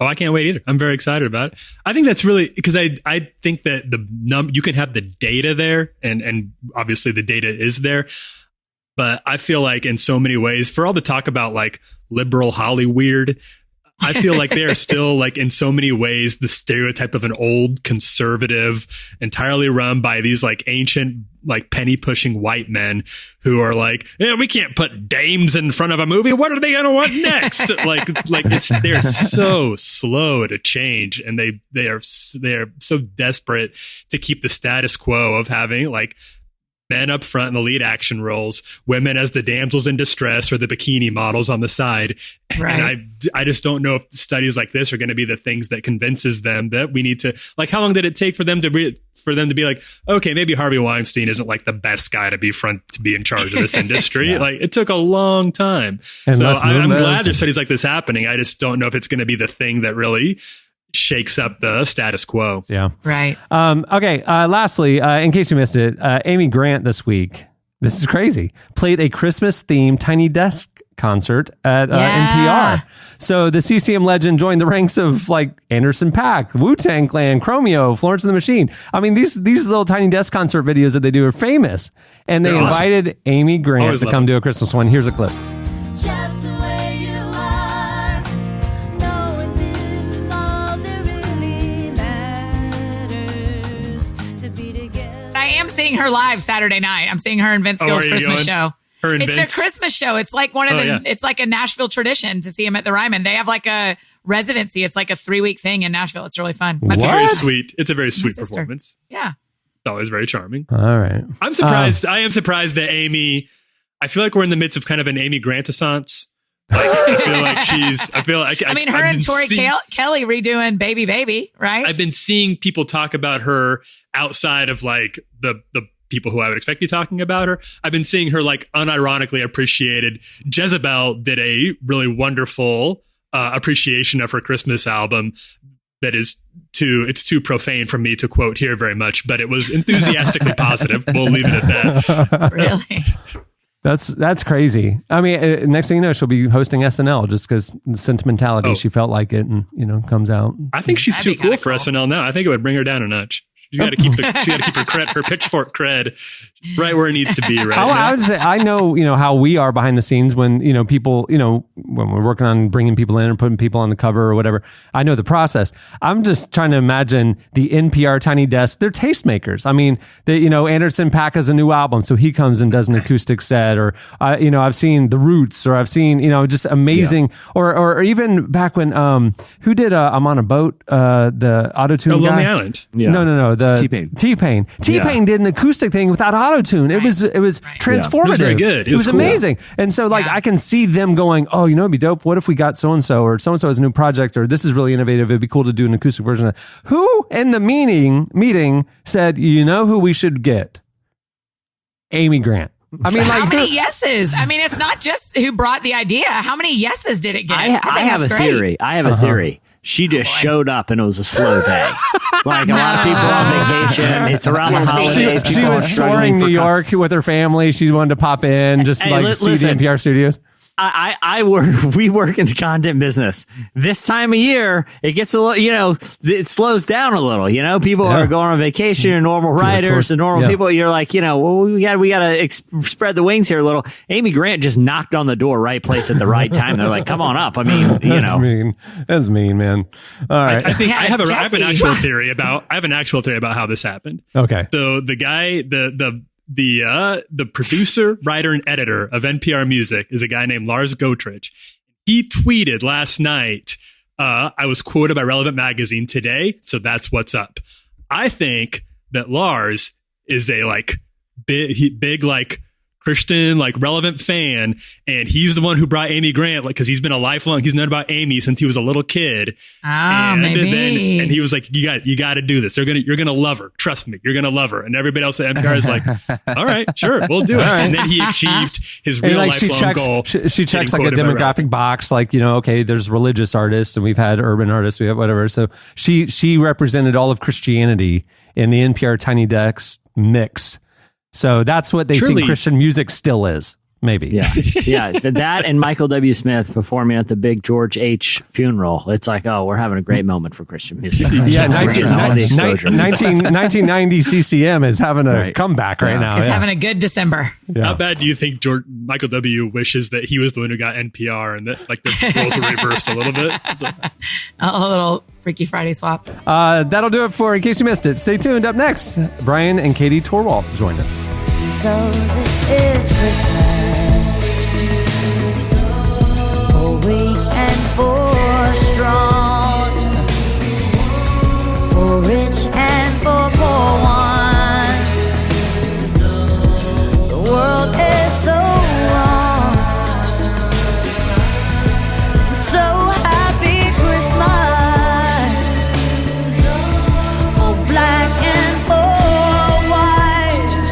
Oh, I can't wait either. I'm very excited about it. I think that's really because I think that you can have the data there, and obviously the data is there. But I feel like in so many ways, for all the talk about like liberal Hollyweird, I feel like they are still like in so many ways the stereotype of an old conservative, entirely run by these like ancient, like penny pushing white men who are like, yeah, we can't put dames in front of a movie. What are they going to want next? They're so slow to change, and they are so desperate to keep the status quo of having like men up front in the lead action roles, women as the damsels in distress or the bikini models on the side. Right. And I just don't know if studies like this are going to be the things that convinces them that we need to, like, how long did it take for them to be like, okay, maybe Harvey Weinstein isn't like the best guy to be in charge of this industry. Like, it took a long time. And so I'm glad there's studies like this happening. I just don't know if it's going to be the thing that really shakes up the status quo. Yeah. Right. Okay. Lastly, in case you missed it, Amy Grant this week, this is crazy, played a Christmas-themed Tiny Desk concert at NPR. So the CCM legend joined the ranks of like Anderson .Paak, Wu-Tang Clan, Chromeo, Florence and the Machine. I mean, these little Tiny Desk concert videos that they do are famous. And they invited Amy Grant to come do a Christmas one. Here's a clip. Just the way you are, knowing this is all that really matters, to be together. I am seeing her live Saturday night. I'm seeing her in Vince Gill's Christmas show. Her and It's Vince? their Christmas show. It's like it's like a Nashville tradition to see him at the Ryman. They have like a residency. It's like a 3-week thing in Nashville. It's really fun. What? It's very sweet. It's a very sweet sister. performance. Yeah. It's always very charming. All right. I'm surprised. I am surprised that Amy, I feel like we're in the midst of kind of an Amy Grant-assance. Like, I feel like I mean, her and Tori Kelly redoing Baby Baby, right? I've been seeing people talk about her outside of like the people who I would expect to be talking about her. I've been seeing her like unironically appreciated. Jezebel did a really wonderful appreciation of her Christmas album that is it's too profane for me to quote here very much, but it was enthusiastically positive. We'll leave it at that. Really? That's crazy. I mean, next thing you know, she'll be hosting SNL just because the sentimentality, she felt like it, and comes out. I think she's too cool for SNL now. I think it would bring her down a nutch. She's got to keep her pitchfork cred right where it needs to be right now. I would say I know how we are behind the scenes when people when we're working on bringing people in or putting people on the cover or whatever. I know the process. I'm just trying to imagine the NPR Tiny Desk. They're tastemakers. I mean, Anderson .Paak has a new album, so he comes and does an acoustic set, or I've seen The Roots, or I've seen just amazing, or even back when who did I'm on a Boat, the auto-tune guy? Lonely Island. Yeah. No. T-Pain. T-Pain did an acoustic thing without auto-tune. It was transformative. It was very good. It was cool. amazing. And so I can see them going, oh, it'd be dope. What if we got so-and-so, or so-and-so has a new project, or this is really innovative. It'd be cool to do an acoustic version of that. Who in the meeting said, who we should get? Amy Grant. I mean, how many yeses? I mean, it's not just who brought the idea. How many yeses did it get? I have a theory. I have a theory. She just showed up and it was a slow day. Like a lot of people on vacation. It's around the holidays. She was touring New York with her family. She wanted to pop in, just see the NPR studios. We work in the content business. This time of year, it gets a little, it slows down a little. People are going on vacation, normal writers, and normal people. You're like, we got to spread the wings here a little. Amy Grant just knocked on the door, right place at the right time. They're like, come on up. I mean, That's mean, man. All right. I think I have an actual theory about how this happened. Okay. So the guy, the producer, writer, and editor of NPR Music is a guy named Lars Gotrich. He tweeted last night, I was quoted by Relevant Magazine today, so that's what's up. I think that Lars is a big Christian, Relevant fan, and he's the one who brought Amy Grant, because he's known about Amy since he was a little kid. Maybe. And he was like, you got to do this. You're gonna love her. Trust me, you're gonna love her. And everybody else at NPR is like, all right, sure, we'll do it. And then he achieved his real lifelong goal. She checks like a demographic box, okay, there's religious artists and we've had urban artists, we have whatever. So she represented all of Christianity in the NPR Tiny Desk mix. So that's what they think Christian music still is, maybe. Yeah. That and Michael W. Smith performing at the big George H. funeral. It's like, oh, we're having a great moment for Christian music. Yeah, 1990 CCM is having a comeback right now. It's having a good December. Yeah. How bad do you think Michael W. wishes that he was the one who got NPR and that the roles were reversed a little bit? A little Freaky Friday swap. That'll do it for In Case You Missed It. Stay tuned. Up next, Bryan and Katie Torwalt join us. So this is Christmas, for weak and for strong, for rich and for poor ones. The world is so wrong. So happy Christmas, for black and for white,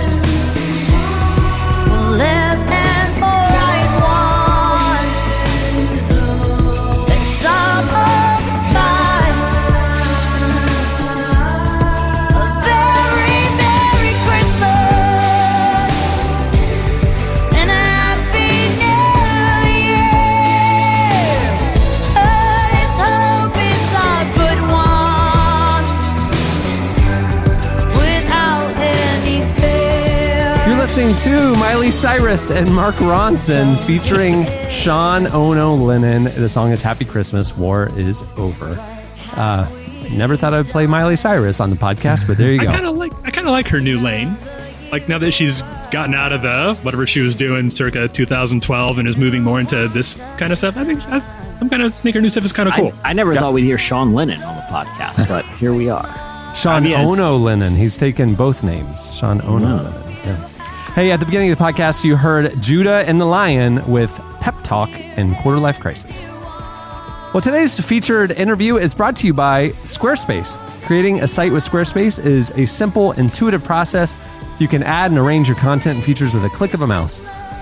for left and for right one. Let's stop all the fight. A very Merry Christmas and a Happy New Year. Let's hope it's a good one without any fear. You're listening to Miley Cyrus and Mark Ronson featuring Sean Ono Lennon. The song is Happy Christmas, War is Over. Never thought I'd play Miley Cyrus on the podcast, but there you go. I kind of like her new lane. Like, now that she's gotten out of the whatever she was doing circa 2012 and is moving more into this kind of stuff, I think I'm kind of think her new stuff is kind of cool. I never thought we'd hear Sean Lennon on the podcast, but here we are. Sean Ono Lennon. He's taken both names. Sean Ono Lennon. Yeah. Hey, at the beginning of the podcast, you heard Judah and the Lion with Pep Talk and Quarter Life Crisis. Well, today's featured interview is brought to you by Squarespace. Creating a site with Squarespace is a simple, intuitive process. You can add and arrange your content and features with a click of a mouse.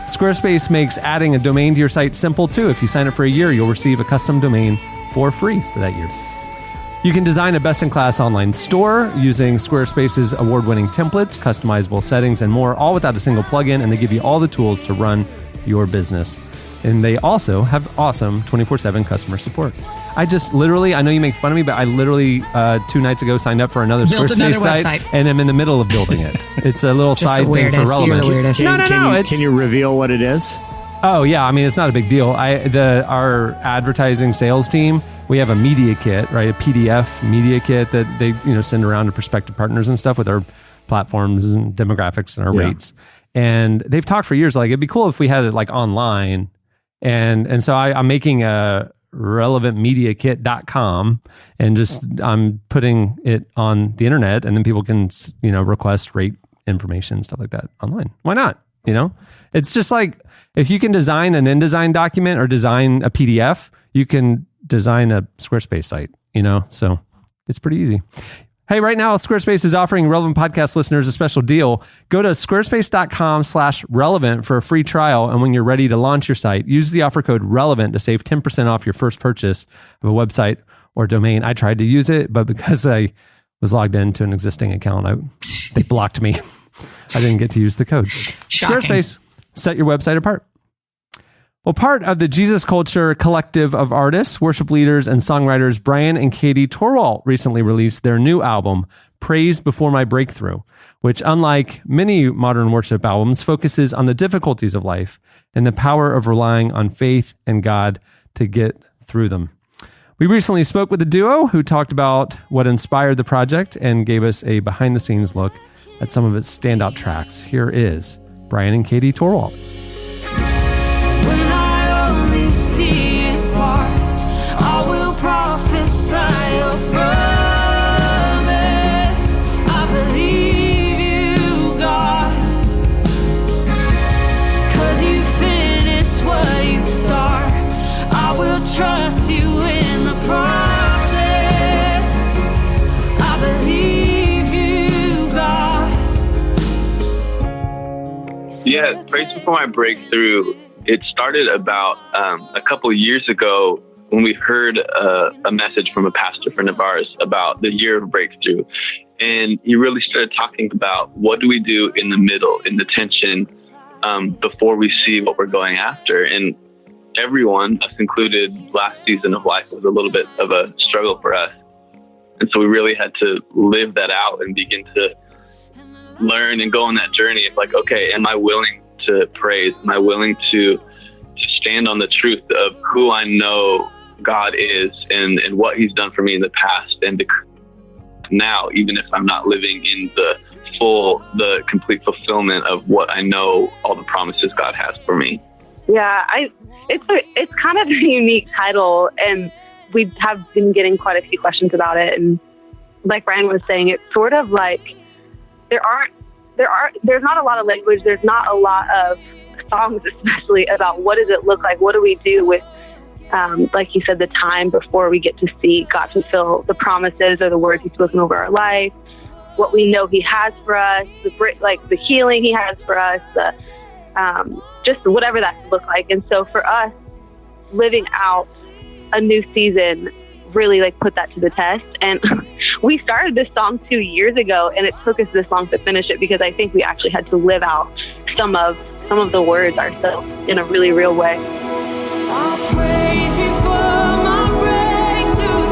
Squarespace makes adding a domain to your site simple too. If you sign up for a year, you'll receive a custom domain for free for that year. You can design a best-in-class online store using Squarespace's award-winning templates, customizable settings, and more, all without a single plugin, and they give you all the tools to run your business. And they also have awesome 24/7 customer support. I know you make fun of me, but I literally 2 nights ago signed up for another Built Squarespace another site, website. and I'm in the middle of building it. It's a little Just side the thing for weirdest. You're relevant. the weirdest. No. Can you reveal what it is? Oh yeah, I mean it's not a big deal. Our advertising sales team, we have a media kit, right? A PDF media kit that they send around to prospective partners and stuff with our platforms and demographics and our rates. And they've talked for years like it'd be cool if we had it like online. And so I'm making a relevantmediakit.com and just I'm putting it on the internet, and then people can request rate information, stuff like that online. Why not? It's just like if you can design an InDesign document or design a PDF, you can design a Squarespace site, so it's pretty easy. Hey, right now, Squarespace is offering Relevant Podcast listeners a special deal. Go to squarespace.com/relevant for a free trial. And when you're ready to launch your site, use the offer code RELEVANT to save 10% off your first purchase of a website or domain. I tried to use it, but because I was logged into an existing account, they blocked me. I didn't get to use the code. Shocking. Squarespace, set your website apart. Well, part of the Jesus Culture collective of artists, worship leaders, and songwriters, Bryan and Katie Torwalt recently released their new album, Praise Before My Breakthrough, which, unlike many modern worship albums, focuses on the difficulties of life and the power of relying on faith and God to get through them. We recently spoke with the duo who talked about what inspired the project and gave us a behind-the-scenes look at some of its standout tracks. Here is Bryan and Katie Torwalt. When I only see it part, I will prophesy a promise. I believe you, God, 'cause you finish what you start. I will trust you in the process. I believe you, God. Yeah, Praise Before My Breakthrough, it started about a couple of years ago when we heard a message from a pastor friend of ours about the year of breakthrough. And he really started talking about what do we do in the middle, in the tension, before we see what we're going after. And everyone, us included, last season of life was a little bit of a struggle for us. And so we really had to live that out and begin to learn and go on that journey of like, okay, am I willing to praise? Am I willing to stand on the truth of who I know God is and what he's done for me in the past and now, even if I'm not living in the complete fulfillment of what I know, all the promises God has for me. Yeah, it's kind of a unique title, and we have been getting quite a few questions about it. And like Bryan was saying, it's sort of like there's not a lot of language. There's not a lot of songs, especially about what does it look like? What do we do with, like you said, the time before we get to see God fulfill the promises or the words he's spoken over our life, what we know he has for us, the healing he has for us, just whatever that could look like. And so for us, living out a new season really put that to the test. And we started this song 2 years ago, and it took us this long to finish it because I think we actually had to live out some of the words ourselves in a really real way. I'll praise before my breakthrough,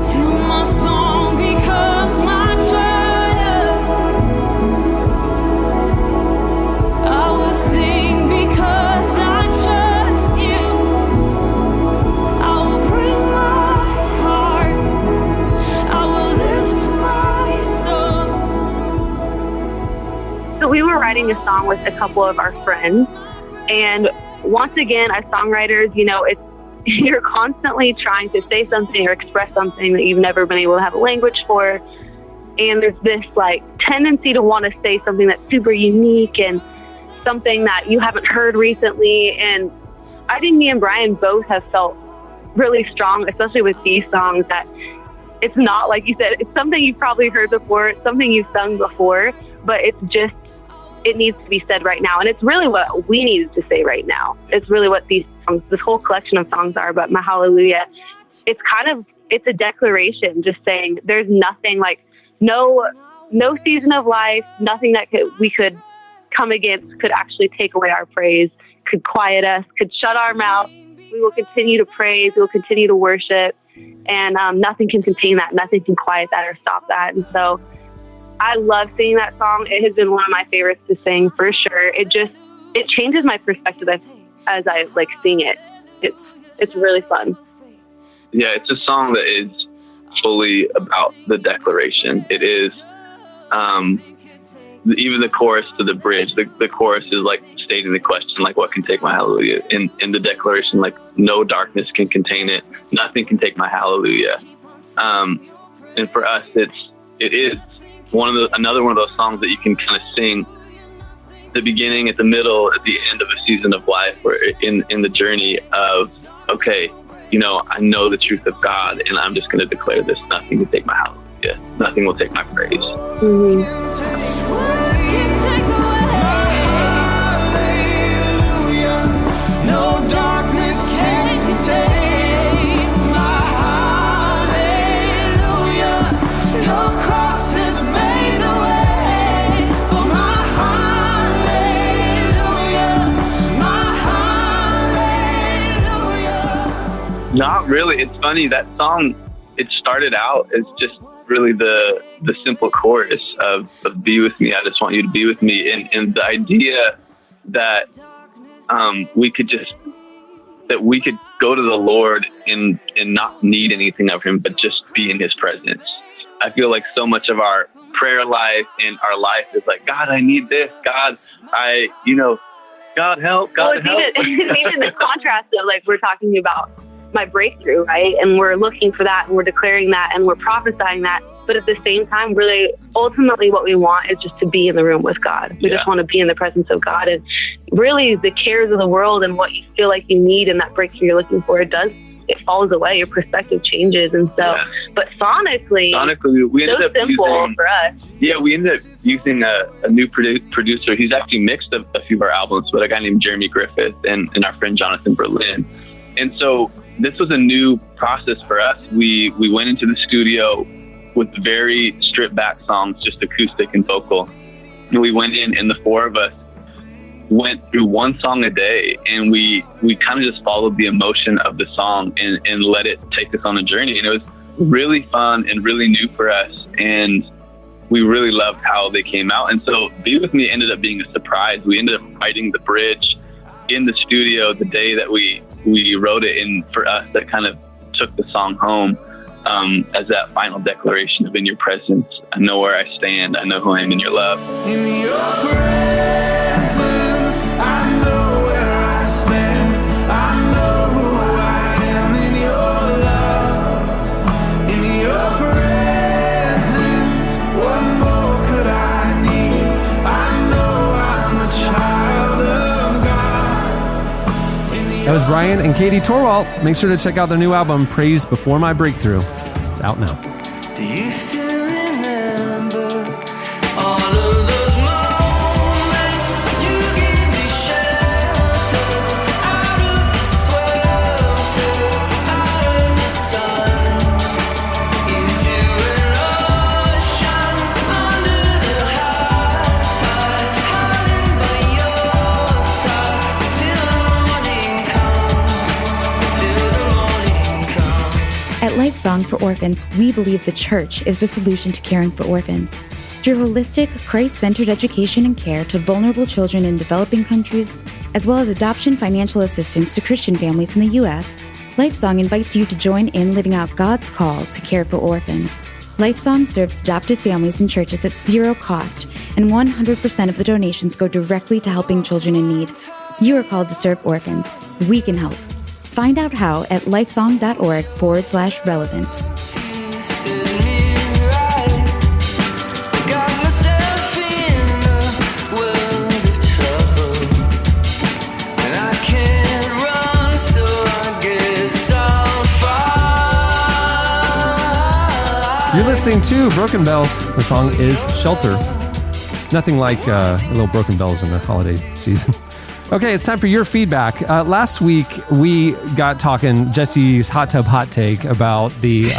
till my song becomes my triumph. I will sing because I trust you. I will bring my heart. I will lift my soul. So we were writing a song with a couple of our friends. And once again, as songwriters, you're constantly trying to say something or express something that you've never been able to have a language for. And there's this tendency to want to say something that's super unique and something that you haven't heard recently. And I think me and Bryan both have felt really strong, especially with these songs, that it's not, like you said, it's something you've probably heard before, it's something you've sung before, but it's just it needs to be said right now. And it's really what we needed to say right now. It's really what these songs, this whole collection of songs are. But my hallelujah, it's a declaration just saying there's nothing like no season of life, nothing that we could come against could actually take away our praise, could quiet us, could shut our mouth. We will continue to praise. We will continue to worship. And nothing can contain that. Nothing can quiet that or stop that. And so I love singing that song. It has been one of my favorites to sing for sure. It changes my perspective as I like sing it. It's really fun. Yeah, it's a song that is fully about the declaration. It is even the chorus to the bridge. The chorus is like stating the question, like, what can take my hallelujah? In the declaration, like, no darkness can contain it. Nothing can take my hallelujah. And for us, it is another one of those songs that you can kind of sing at the beginning, at the middle, at the end of a season of life, or in the journey of, okay, I know the truth of God, and I'm just going to declare this. Nothing can take my hallelujah. Nothing will take my praise. Mm-hmm. No darkness can contain my hallelujah. Your cross has made the way for my hallelujah. My hallelujah. Not really. It's funny, that song, it started out as just really the simple chorus of be with me. I just want you to be with me. And the idea that we could go to the Lord and not need anything of him, but just be in his presence. I feel like so much of our prayer life and our life is like, God, I need this. God, God help, God help. Even the contrast of like, we're talking about my breakthrough, right? And we're looking for that and we're declaring that and we're prophesying that. But at the same time, really, ultimately what we want is just to be in the room with God. We just want to be in the presence of God. And really the cares of the world and what you feel like you need and that breakthrough you're looking for, it falls away. Your perspective changes. And so, but sonically we ended up simple using, for us. Yeah, we ended up using a new producer. He's actually mixed a few of our albums, but a guy named Jeremy Griffith and our friend Jonathan Berlin. And so this was a new process for us. We went into the studio with very stripped back songs, just acoustic and vocal. And we went in, and the four of us went through one song a day, and we kind of just followed the emotion of the song and let it take us on a journey. And it was really fun and really new for us, and we really loved how they came out. And so Be With Me ended up being a surprise. We ended up writing the bridge in the studio the day that we wrote it, and for us that kind of took the song home as that final declaration of in your presence. I know where I stand. I know who I am in your love. In your presence, I know where I stand. I know who I am in your love. In your presence, what more could I need? I know I'm a child of God. That was Bryan and Katie Torwalt. Make sure to check out their new album, Praise Before My Breakthrough. It's out now. Do you still remember all of those moments you gave me shelter out of the swelter, out of the sun, into an ocean under the high tide, hiding by your side till the morning comes. At Lifesong for Orphans, we believe the church is the solution to caring for orphans. Through holistic, Christ-centered education and care to vulnerable children in developing countries, as well as adoption financial assistance to Christian families in the U.S., Lifesong invites you to join in living out God's call to care for orphans. Lifesong serves adopted families and churches at zero cost, and 100% of the donations go directly to helping children in need. You are called to serve orphans. We can help. Find out how at lifesong.org/relevant. You're listening to Broken Bells. The song is Shelter. Nothing like little broken bells in the holiday season. Okay, it's time for your feedback. Last week, we got talking Jesse's hot tub hot take about the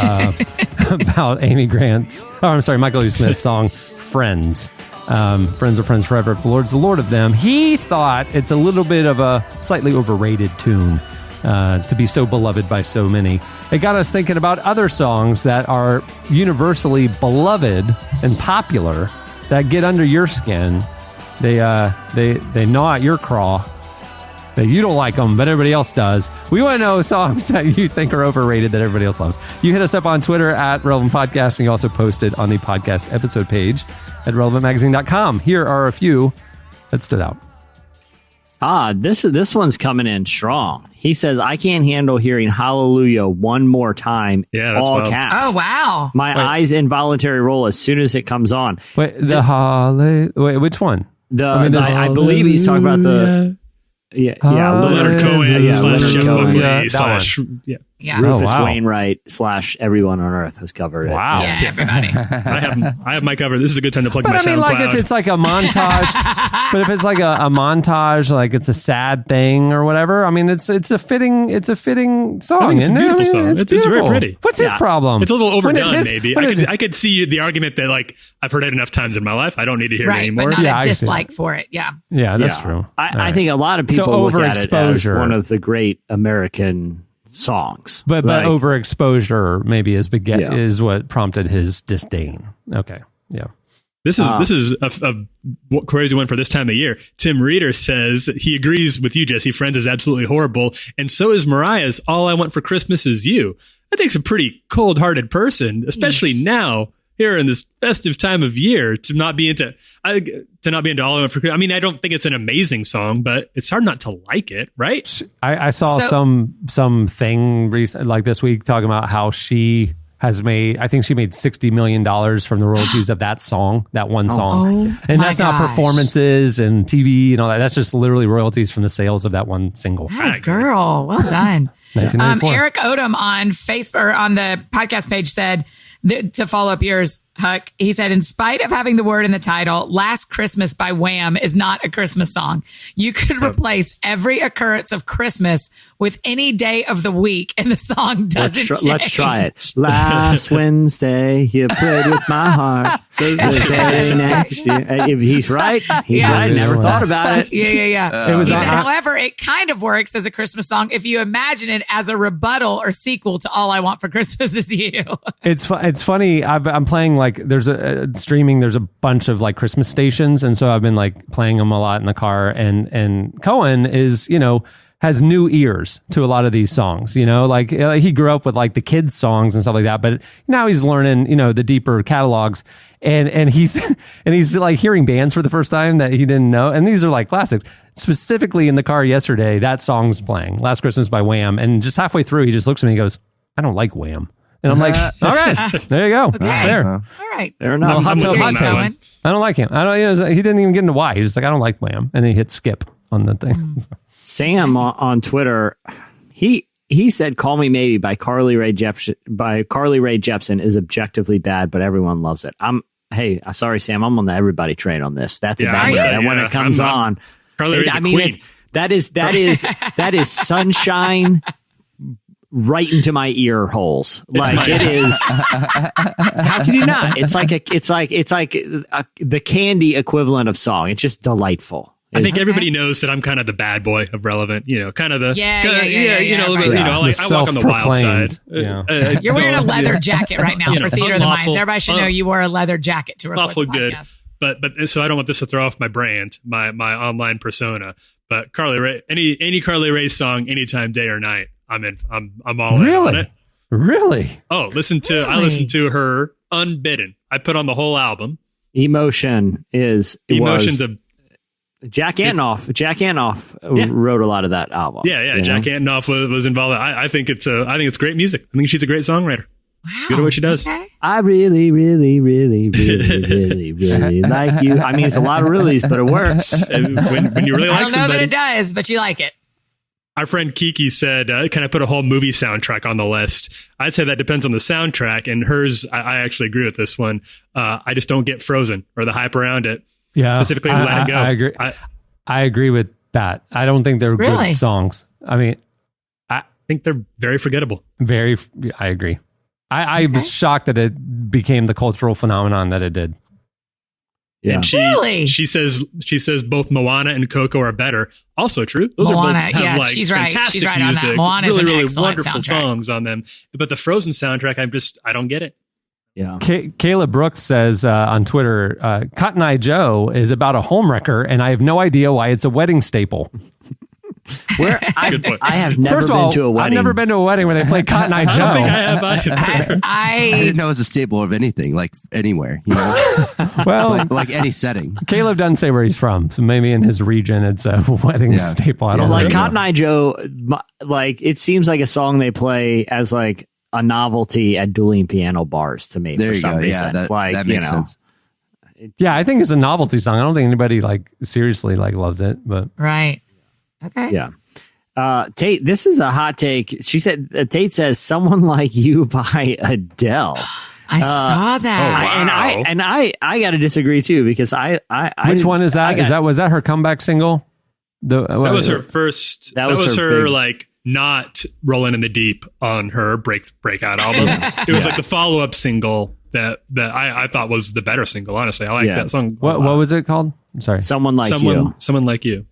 about Amy Grant's, Michael W. Smith's song "Friends." Friends are friends forever if the Lord's the Lord of them. He thought it's a little bit of a slightly overrated tune to be so beloved by so many. It got us thinking about other songs that are universally beloved and popular that get under your skin. They gnaw at your craw. That you don't like them, but everybody else does. We want to know songs that you think are overrated that everybody else loves. You hit us up on Twitter at Relevant Podcast, and you also post it on the podcast episode page at relevantmagazine.com. Here are a few that stood out. This one's coming in strong. He says, I can't handle hearing hallelujah one more time, all wild. caps. Oh, wow. My eyes involuntary roll as soon as it comes on. Wait, which one? I believe he's talking about the Leonard Cohen slash Jeff Buckley slash Rufus Wainwright / everyone on earth has covered it. Wow. Yeah, everybody. I have my cover. This is a good time to plug my SoundCloud. Like if it's like a montage, but if it's like a montage, like it's a sad thing or whatever. I mean, it's a fitting song. It's a beautiful song. It's very pretty. What's his problem? It's a little overdone, maybe. I could see the argument that like I've heard it enough times in my life. I don't need to hear it anymore. But not a dislike for it. Yeah. Yeah, that's true. I think a lot of people look at it as one of the great American songs, but overexposure maybe is what prompted his disdain. Okay, yeah. This is a crazy one for this time of year. Tim Reeder says he agrees with you, Jesse. Friends is absolutely horrible, and so is Mariah's "All I Want for Christmas Is You." That takes a pretty cold-hearted person, especially now here in this festive time of year, to not be into "All I Want for Christmas." I mean, I don't think it's an amazing song, but it's hard not to like it, right? I saw some thing recent, like this week, talking about how she has made, I think she made $60 million from the royalties of that song, that one song. And that's not performances and TV and all that. That's just literally royalties from the sales of that one single. Oh, girl, well done. Eric Odom on Facebook, or on the podcast page, said, to follow up yours, Huck, he said, in spite of having the word in the title, Last Christmas by Wham is not a Christmas song. You could replace every occurrence of Christmas with any day of the week and the song doesn't change. Let's try it. Last Wednesday, you played with my heart. The day next year. He's right. He's right. Never thought about it. Yeah. He said, however, it kind of works as a Christmas song if you imagine it as a rebuttal or sequel to All I Want for Christmas Is You. It's funny. I'm playing like there's streaming. There's a bunch of like Christmas stations, and so I've been like playing them a lot in the car. And Cohen is has new ears to a lot of these songs. Like he grew up with like the kids songs and stuff like that, but now he's learning the deeper catalogs. And he's like hearing bands for the first time that he didn't know, and these are like classics. Specifically in the car yesterday, that song's playing, "Last Christmas" by Wham, and just halfway through, he just looks at me and goes, "I don't like Wham." And I'm like, all right, there you go. Okay. That's fair. All right. Fair enough. Hot take. I don't like him. He didn't even get into why. He's just like, I don't like Wham. And then he hit skip on the thing. Sam on Twitter, he said "Call Me Maybe" by Carly Rae Jepsen is objectively bad, but everyone loves it. Sorry, Sam, I'm on the everybody train on this. That's a banger. And when it comes on, Carly Rae's a queen. That is sunshine right into my ear holes. It is. How can you not? It's like the candy equivalent of song. It's just delightful. I think everybody knows that I'm kind of the bad boy of Relevant, kind of the I walk on the wild side. Yeah. You're wearing a leather jacket right now for Theater of the Minds. Everybody should know you wore a leather jacket to record the podcast. Good. But so I don't want this to throw off my brand, my online persona. But Carly Rae, any Carly Rae song, anytime, day or night, I'm in. I'm all in on it. Really? Oh, I listened to her Unbidden. I put on the whole album. Emotions of Jack Antonoff wrote a lot, of that album. Yeah. Jack Antonoff was involved. I think it's great music. I think she's a great songwriter. Wow. Good at what she does. Okay. I really, really, really, really, really, really like you. I mean, it's a lot of reallys, but it works. When you really like somebody. I don't know that it does, but you like it. Our friend Kiki said, can I put a whole movie soundtrack on the list? I'd say that depends on the soundtrack, and hers, I actually agree with this one. I just don't get Frozen or the hype around it. Yeah, specifically Let It Go. I agree. I agree with that. I don't think they're good songs. I mean, I think they're very forgettable. I agree. I was shocked that it became the cultural phenomenon that it did. Yeah. And she says both Moana and Coco are better. Also true. Those Moana, are both have like she's right. fantastic She's right music, on that. Moana is really, an really wonderful soundtrack. songs on them. But the Frozen soundtrack, I don't get it. Yeah. Kayla Brooks says on Twitter, Cotton Eye Joe is about a homewrecker, and I have no idea why it's a wedding staple. I have never been to a wedding. I've never been to a wedding where they play Cotton Eye Joe. I don't think I have either. I didn't know it was a staple of anything, like anywhere, you know? Well, like any setting. Caleb doesn't say where he's from, so maybe in his region it's a wedding staple. I don't know. Like Cotton Eye Joe, like it seems like a song they play as like a novelty at dueling piano bars to me. There for you some go. reason. Yeah, that makes sense. Yeah, I think it's a novelty song. I don't think anybody like seriously like loves it, but right. Okay. Yeah. Tate, this is a hot take. She said, Tate says, "Someone Like You" by Adele. I saw that. I got to disagree too, because which one is that? Was that her comeback single? That was her first. That was her like not Rolling in the Deep on her breakout album. It was like the follow up single that I thought was the better single. Honestly, I like that song. What was it called? I'm sorry. Someone Like You. Someone Like You.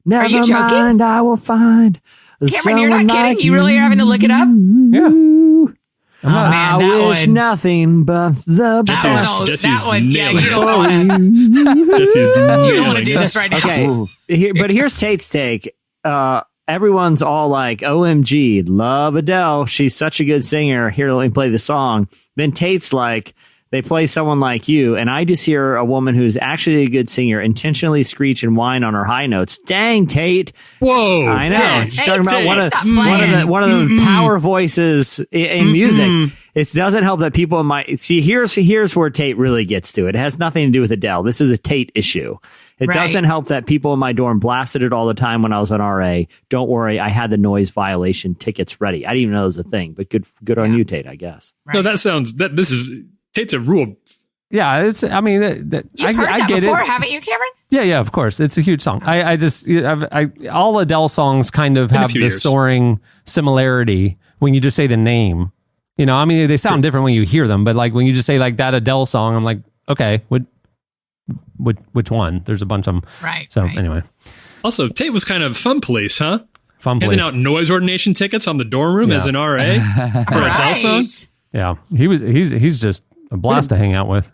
Never Are you joking? mind, I will find. Cameron, you're not kidding. You really are having to look it up? Yeah. I wish nothing but the best. Jesse's that one. Yeah, you don't want to do this right now. Okay, but here's Tate's take. Everyone's all like, "OMG, love Adele. She's such a good singer. Here, let me play the song." Then Tate's like, they play Someone Like You, and I just hear a woman who's actually a good singer intentionally screech and whine on her high notes. Dang, Tate! Whoa, I know. Tate, She's talking about one of the Mm-mm. power voices in music. It doesn't help that people might see. Here's where Tate really gets to it. It has nothing to do with Adele. This is a Tate issue. It doesn't help that people in my dorm blasted it all the time when I was on RA. Don't worry, I had the noise violation tickets ready. I didn't even know it was a thing, but good on you, Tate, I guess. Right. No, this is Tate's a rule. Yeah, it's. I mean, You've heard that get before, it. haven't you, Cameron? Yeah, of course. It's a huge song. All Adele songs kind of have this soaring similarity when you just say the name. You know, I mean, they sound different when you hear them, but like when you just say like that Adele song, I'm like, okay, which one? There's a bunch of them. Right. So anyway. Also, Tate was kind of fun police, huh? Fun police. Handing out noise ordination tickets on the dorm room as an RA for Adele songs. Yeah, he's just a blast to hang out with.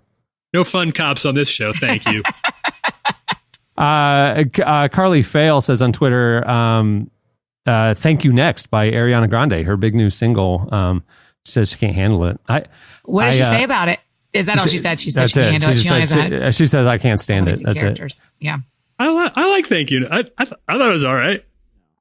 No fun cops on this show. Thank you. Carly Fail says on Twitter, "Thank You Next" by Ariana Grande, her big new single. She says she can't handle it. What did she say about it? Is that all she said? She said she can't handle it. She says I can't stand it. That's characters. it. Yeah. I like Thank You. I thought it was all right.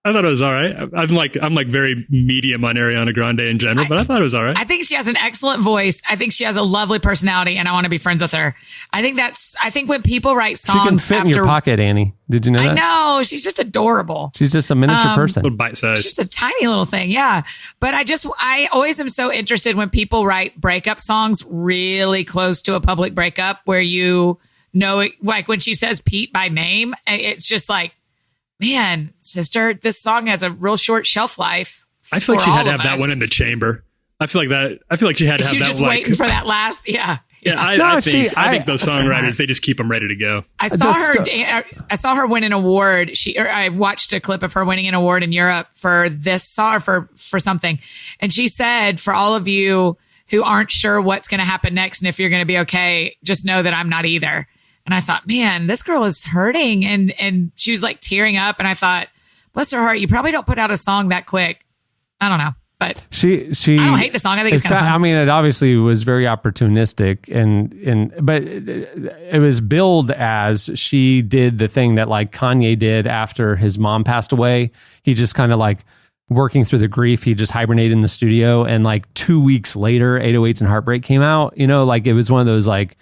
I'm like very medium on Ariana Grande in general, but I thought it was all right. I think she has an excellent voice. I think she has a lovely personality, and I want to be friends with her. I think when people write songs, she can fit in your pocket, Annie. Did you know that? I know. She's just adorable. She's just a miniature person. Little bite size. She's just a tiny little thing. Yeah. But I always am so interested when people write breakup songs really close to a public breakup where you know, like when she says Pete by name, it's just like, man, sister, this song has a real short shelf life. I feel like she had to have that one in the chamber. I feel like she had to have that. Just waiting for that last. Yeah. I think those songwriters, they just keep them ready to go. I saw her win an award. I watched a clip of her winning an award in Europe for this song, for something. And she said, for all of you who aren't sure what's going to happen next and if you're going to be okay, just know that I'm not either. And I thought, man, this girl is hurting. And she was like tearing up. And I thought, bless her heart, you probably don't put out a song that quick. I don't know. But she I don't hate the song. I think it's kind of fun. I mean, it obviously was very opportunistic but it was billed as she did the thing that like Kanye did after his mom passed away. He just kind of like working through the grief. He just hibernated in the studio. And like 2 weeks later, 808s and Heartbreak came out, you know, like it was one of those like,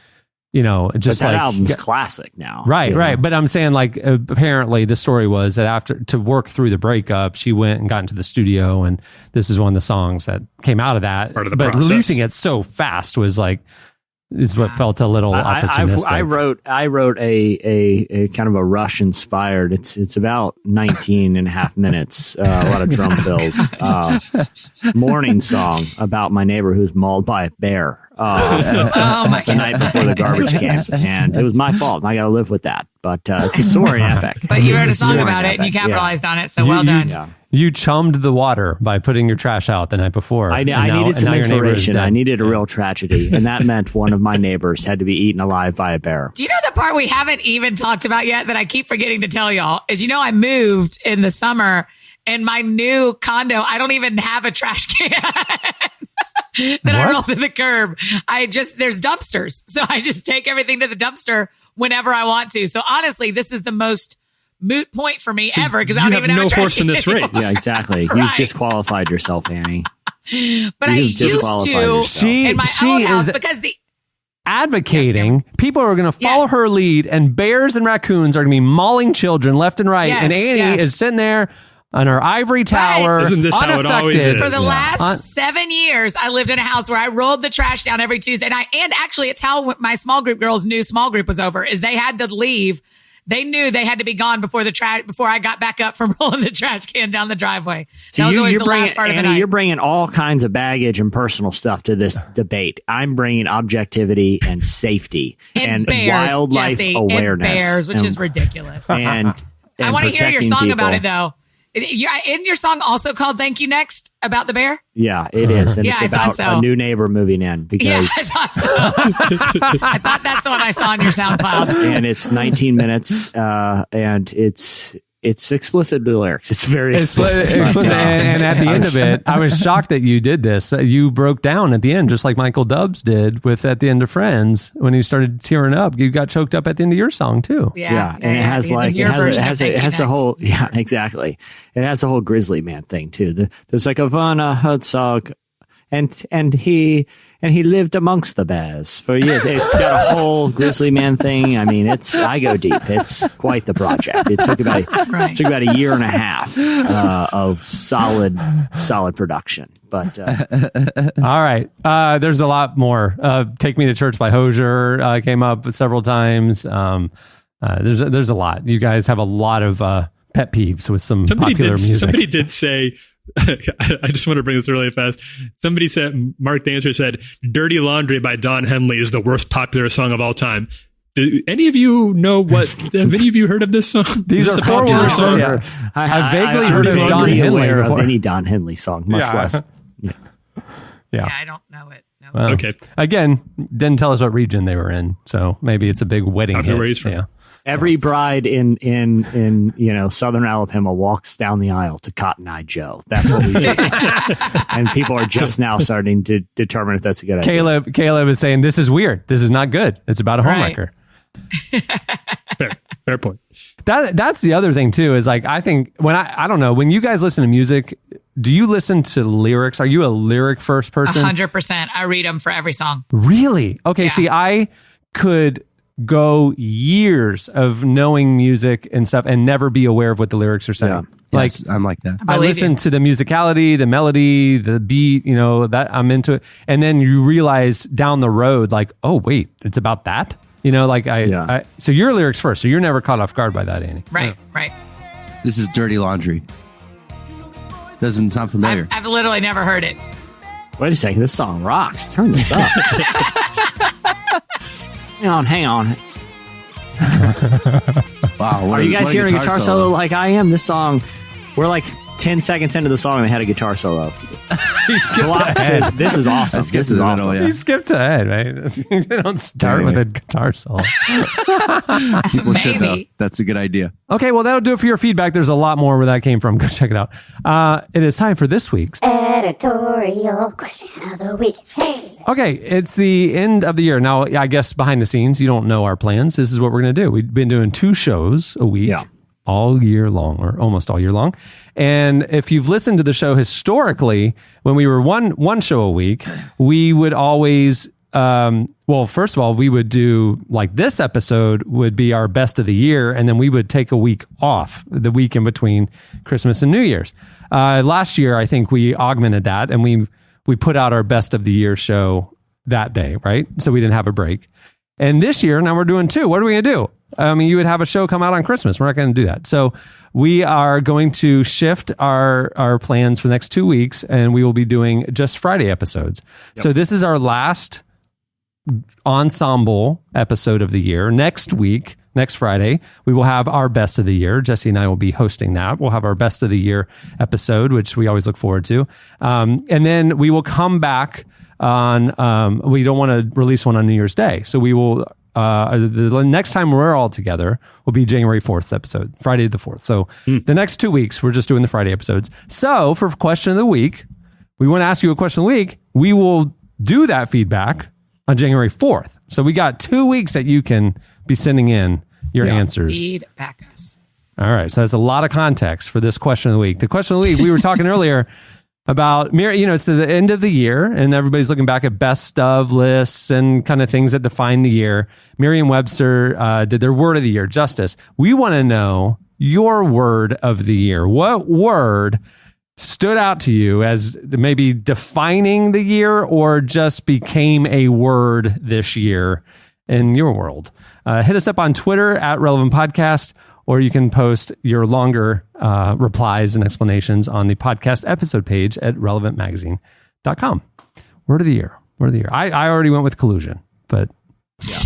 you know, just but that like album's classic now. Right. But I'm saying like apparently the story was that after to work through the breakup, she went and got into the studio, and this is one of the songs that came out of that. Part of the but process. releasing it so fast was like, is what felt a little opportunistic. I wrote a kind of a Rush inspired. It's about 19 and a half minutes. A lot of drum fills. Morning song about my neighbor who's mauled by a bear. The night before the garbage came, and it was my fault. I got to live with that. But it's a soaring epic. But you wrote a song about it, and you capitalized on it. So well done. You chummed the water by putting your trash out the night before. I needed some inspiration. I needed a real tragedy, and that meant one of my neighbors had to be eaten alive by a bear. Do you know the part we haven't even talked about yet that I keep forgetting to tell y'all is, I moved in the summer, and my new condo, I don't even have a trash can. That I roll to the curb. There's dumpsters. So I just take everything to the dumpster whenever I want to. So honestly, this is the most moot point for me ever because I don't even have a trash horse in this race. Yeah, exactly. Right. You've disqualified yourself, Annie. But I used to in my old house because advocating people are going to follow her lead, and bears and raccoons are going to be mauling children left and right. And Annie is sitting there on her ivory tower, Isn't this how it always is? For the last 7 years, I lived in a house where I rolled the trash down every Tuesday. And actually, it's how my small group girls knew small group was over, is they had to leave. They knew they had to be gone before I got back up from rolling the trash can down the driveway. That was always the last part of the night. You're bringing all kinds of baggage and personal stuff to this debate. I'm bringing objectivity and safety and bears, wildlife Jesse, awareness. And bears, which is ridiculous. And I want to hear your protecting song people. about it, though. Isn't your song also called Thank You Next about the bear? Yeah, it is. And it's I about thought so. a new neighbor moving in because I thought so. I thought that's the one I saw on your SoundCloud. And it's 19 minutes and it's explicit lyrics. It's very explicit. And at the end of it, I was shocked that you did this. You broke down at the end, just like Michael Dubbs did at the end of Friends. When he started tearing up, you got choked up at the end of your song too. Yeah. And it has the whole, exactly. It has the whole Grizzly Man thing too. There's like a Werner Herzog and he lived amongst the bears for years. It's got a whole Grizzly Man thing. I mean, I go deep. It's quite the project. It took about a year and a half of solid production. But all right, there's a lot more. Take Me to Church by Hozier came up several times. There's a lot. You guys have a lot of pet peeves with some popular music. Somebody did say. I just want to bring this really fast. Somebody said, Mark Dancer said, Dirty Laundry by Don Henley is the worst popular song of all time. Do any of you know have any of you heard of this song? These are 4 words. Yeah. I've vaguely heard of Don Henley before. Of any Don Henley song, much less. Yeah, I don't know it. No. Well, okay. Again, didn't tell us what region they were in, so maybe it's a big wedding hit. Where he's from. Yeah. Every bride in Southern Alabama walks down the aisle to Cotton Eye Joe. That's what we do. And people are just now starting to determine if that's a good idea. Caleb is saying, this is weird. This is not good. It's about a homewrecker. Fair point. That's the other thing too, is like, I think I don't know, when you guys listen to music, do you listen to lyrics? Are you a lyric first person? 100%. I read them for every song. Really? Okay. Yeah. See, I could go years of knowing music and stuff and never be aware of what the lyrics are saying. Yeah. Yes, I'm like that. I listen to the musicality, the melody, the beat, that I'm into it. And then you realize down the road, like, oh, wait, it's about that? So your lyrics first. So you're never caught off guard by that, Annie. Right. This is Dirty Laundry. Doesn't sound familiar. I've literally never heard it. Wait a second. This song rocks. Turn this up. Hang on. Wow. Are you guys hearing a guitar solo like I am? This song, we're like 10 seconds into the song and they had a guitar solo. He skipped ahead. This is awesome. This is awesome. He skipped ahead, right? They don't start with a guitar solo. People should, though. That's a good idea. Okay, well, that'll do it for your feedback. There's a lot more where that came from. Go check it out. It is time for this week's editorial question of the week. Okay, it's the end of the year. Now, I guess behind the scenes, you don't know our plans. This is what we're going to do. We've been doing 2 shows a week. Yeah. All year long, or almost all year long. And if you've listened to the show historically, when we were one show a week, we would always, first of all, we would do, like, this episode would be our best of the year, and then we would take a week off, the week in between Christmas and New Year's. Last year, I think we augmented that, and we put out our best of the year show that day, right? So we didn't have a break. And this year, now we're doing 2. What are we going to do? I mean, you would have a show come out on Christmas. We're not going to do that. So we are going to shift our plans for the next 2 weeks, and we will be doing just Friday episodes. Yep. So this is our last ensemble episode of the year. Next week, next Friday, we will have our best of the year. Jesse and I will be hosting that. We'll have our best of the year episode, which we always look forward to. And then we will come back on, we don't want to release one on New Year's Day. So we will, the next time we're all together will be January 4th episode, Friday the 4th. So the next 2 weeks, we're just doing the Friday episodes. So for question of the week, we want to ask you a question of the week. We will do that feedback on January 4th. So we got 2 weeks that you can be sending in your answers. Feedback us. All right. So that's a lot of context for this question of the week. The question of the week, we were talking earlier about, it's the end of the year and everybody's looking back at best of lists and kind of things that define the year. Merriam Webster did their word of the year, justice. We want to know your word of the year. What word stood out to you as maybe defining the year or just became a word this year in your world? Hit us up on Twitter at Relevant Podcast, or you can post your longer replies and explanations on the podcast episode page at relevantmagazine.com. Word of the year. Word of the year. I already went with collusion, but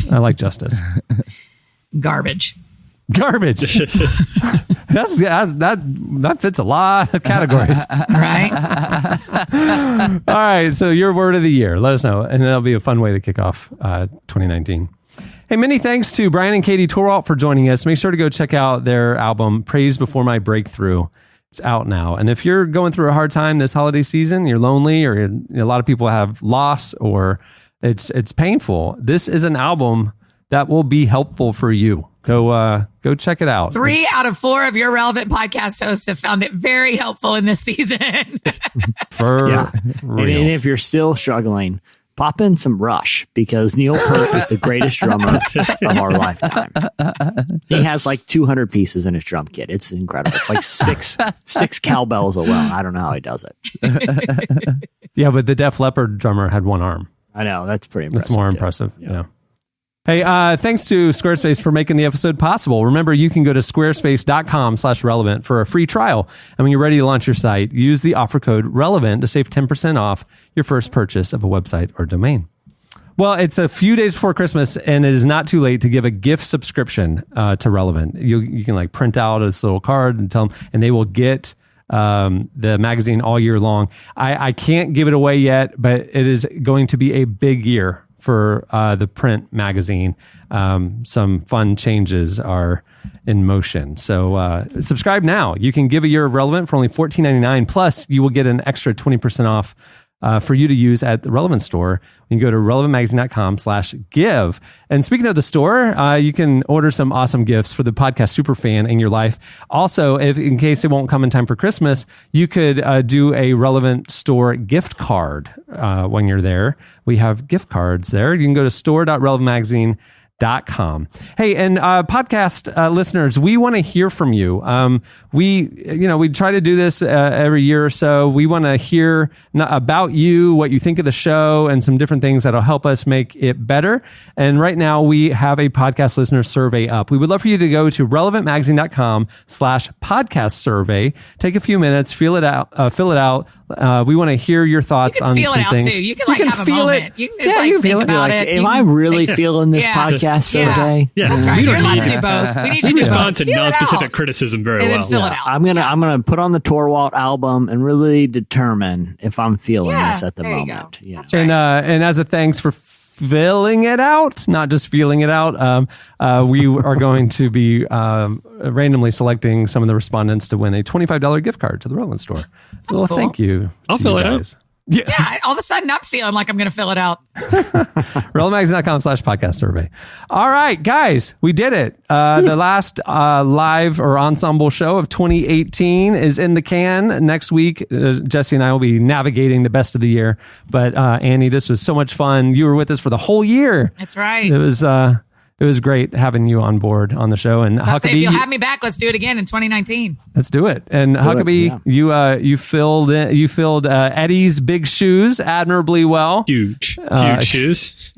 I like justice. Garbage. That fits a lot of categories. Right? All right. So your word of the year. Let us know. And that'll be a fun way to kick off 2019. Hey, many thanks to Bryan and Katie Torwalt for joining us. Make sure to go check out their album, Praise Before My Breakthrough. It's out now. And if you're going through a hard time this holiday season, you're lonely, or a lot of people have loss, or it's painful, this is an album that will be helpful for you. Go check it out. 3 out of 4 of your Relevant podcast hosts have found it very helpful in this season. For real. And if you're still struggling, pop in some Rush, because Neil Peart is the greatest drummer of our lifetime. He has like 200 pieces in his drum kit. It's incredible. It's like six cowbells alone. I don't know how he does it. Yeah, but the Def Leppard drummer had 1 arm. I know. That's pretty impressive. That's more impressive. Yeah. Hey, thanks to Squarespace for making the episode possible. Remember, you can go to squarespace.com/relevant for a free trial. And when you're ready to launch your site, use the offer code RELEVANT to save 10% off your first purchase of a website or domain. Well, it's a few days before Christmas, and it is not too late to give a gift subscription to Relevant. You can like print out this little card and tell them, and they will get the magazine all year long. I can't give it away yet, but it is going to be a big year for the print magazine. Some fun changes are in motion. So subscribe now. You can give a year of Relevant for only $14.99. Plus, you will get an extra 20% off for you to use at the Relevant store. You can go to relevantmagazine.com/give. And speaking of the store, you can order some awesome gifts for the podcast superfan in your life. Also, in case it won't come in time for Christmas, you could do a Relevant store gift card when you're there. We have gift cards there. You can go to store.relevantmagazine.com. Hey, and podcast listeners, we want to hear from you. We try to do this every year or so. We want to hear about you, what you think of the show, and some different things that'll help us make it better. And right now we have a podcast listener survey up. We would love for you to go to relevantmagazine.com/podcast survey. Take a few minutes, fill it out. We want to hear your thoughts on some things. Too. You can have a moment. You can just think about it. Am I really feeling this podcast survey? Yeah, that's right. You're allowed to do both. We need you to respond to non-specific criticism very well. Fill it out. I'm gonna put on the Torwalt album and really determine if I'm feeling this at the moment. Yeah. Right. And as a thanks for filling it out, not just feeling it out, we are going to be randomly selecting some of the respondents to win a $25 gift card to the Relevant store. So cool. Thank you. I'll fill it out. Yeah, all of a sudden I'm feeling like I'm going to fill it out. relevantmagazine.com/podcast survey. All right, guys, we did it. The last live or ensemble show of 2018 is in the can. Next week, Jesse and I will be navigating the best of the year. But Annie, this was so much fun. You were with us for the whole year. That's right. It was It was great having you on board on the show. And I'll say, if Huckabee, you'll have me back, let's do it again in 2019. let's do it. And Huckabee, you filled Eddie's big shoes admirably well. Huge shoes.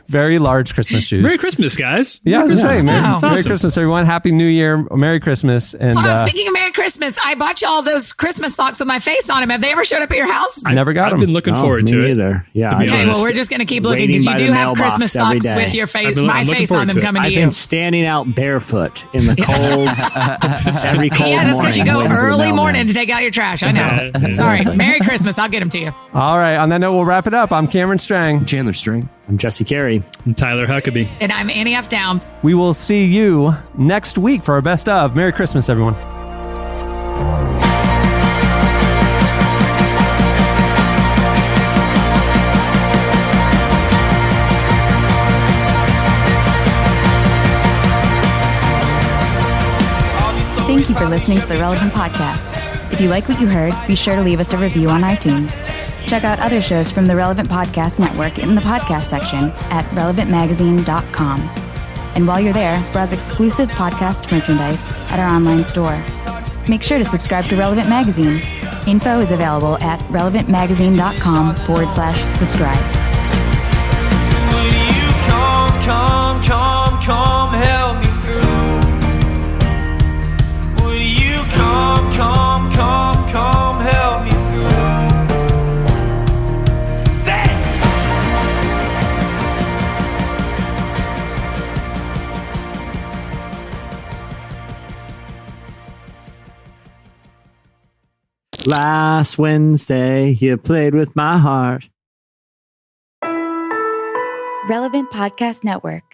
Very large Christmas shoes. Merry Christmas, guys. Yeah, I was going to say, Merry Awesome. Christmas, everyone. Happy New Year. Merry Christmas. And Hold on, speaking of Merry Christmas, I bought you all those Christmas socks with my face on them. Have they ever showed up at your house? I never got them. I've been looking forward to it. Either. Yeah. Okay, well, we're just going to keep looking because you do have Christmas socks with your face, my face on them coming to you. I've been standing out barefoot in the cold, every cold morning. Yeah, that's because you go waiting for the early mailman. morning to take out your trash. I know. Sorry. Merry Christmas. I'll get them to you. All right. On that note, we'll wrap it up. I'm Cameron Strang. Chandler String. I'm Jesse Carey. I'm Tyler Huckabee. And I'm Annie F. Downs. We will see you next week for our best of. Merry Christmas, everyone. Thank you for listening to the Relevant Podcast. If you like what you heard, be sure to leave us a review on iTunes. Check out other shows from the Relevant Podcast Network in the podcast section at relevantmagazine.com. And while you're there, browse exclusive podcast merchandise at our online store. Make sure to subscribe to Relevant Magazine. Info is available at relevantmagazine.com/subscribe. Will you come, help me through? Will you come, help me through? Last Wednesday, you played with my heart. Relevant Podcast Network.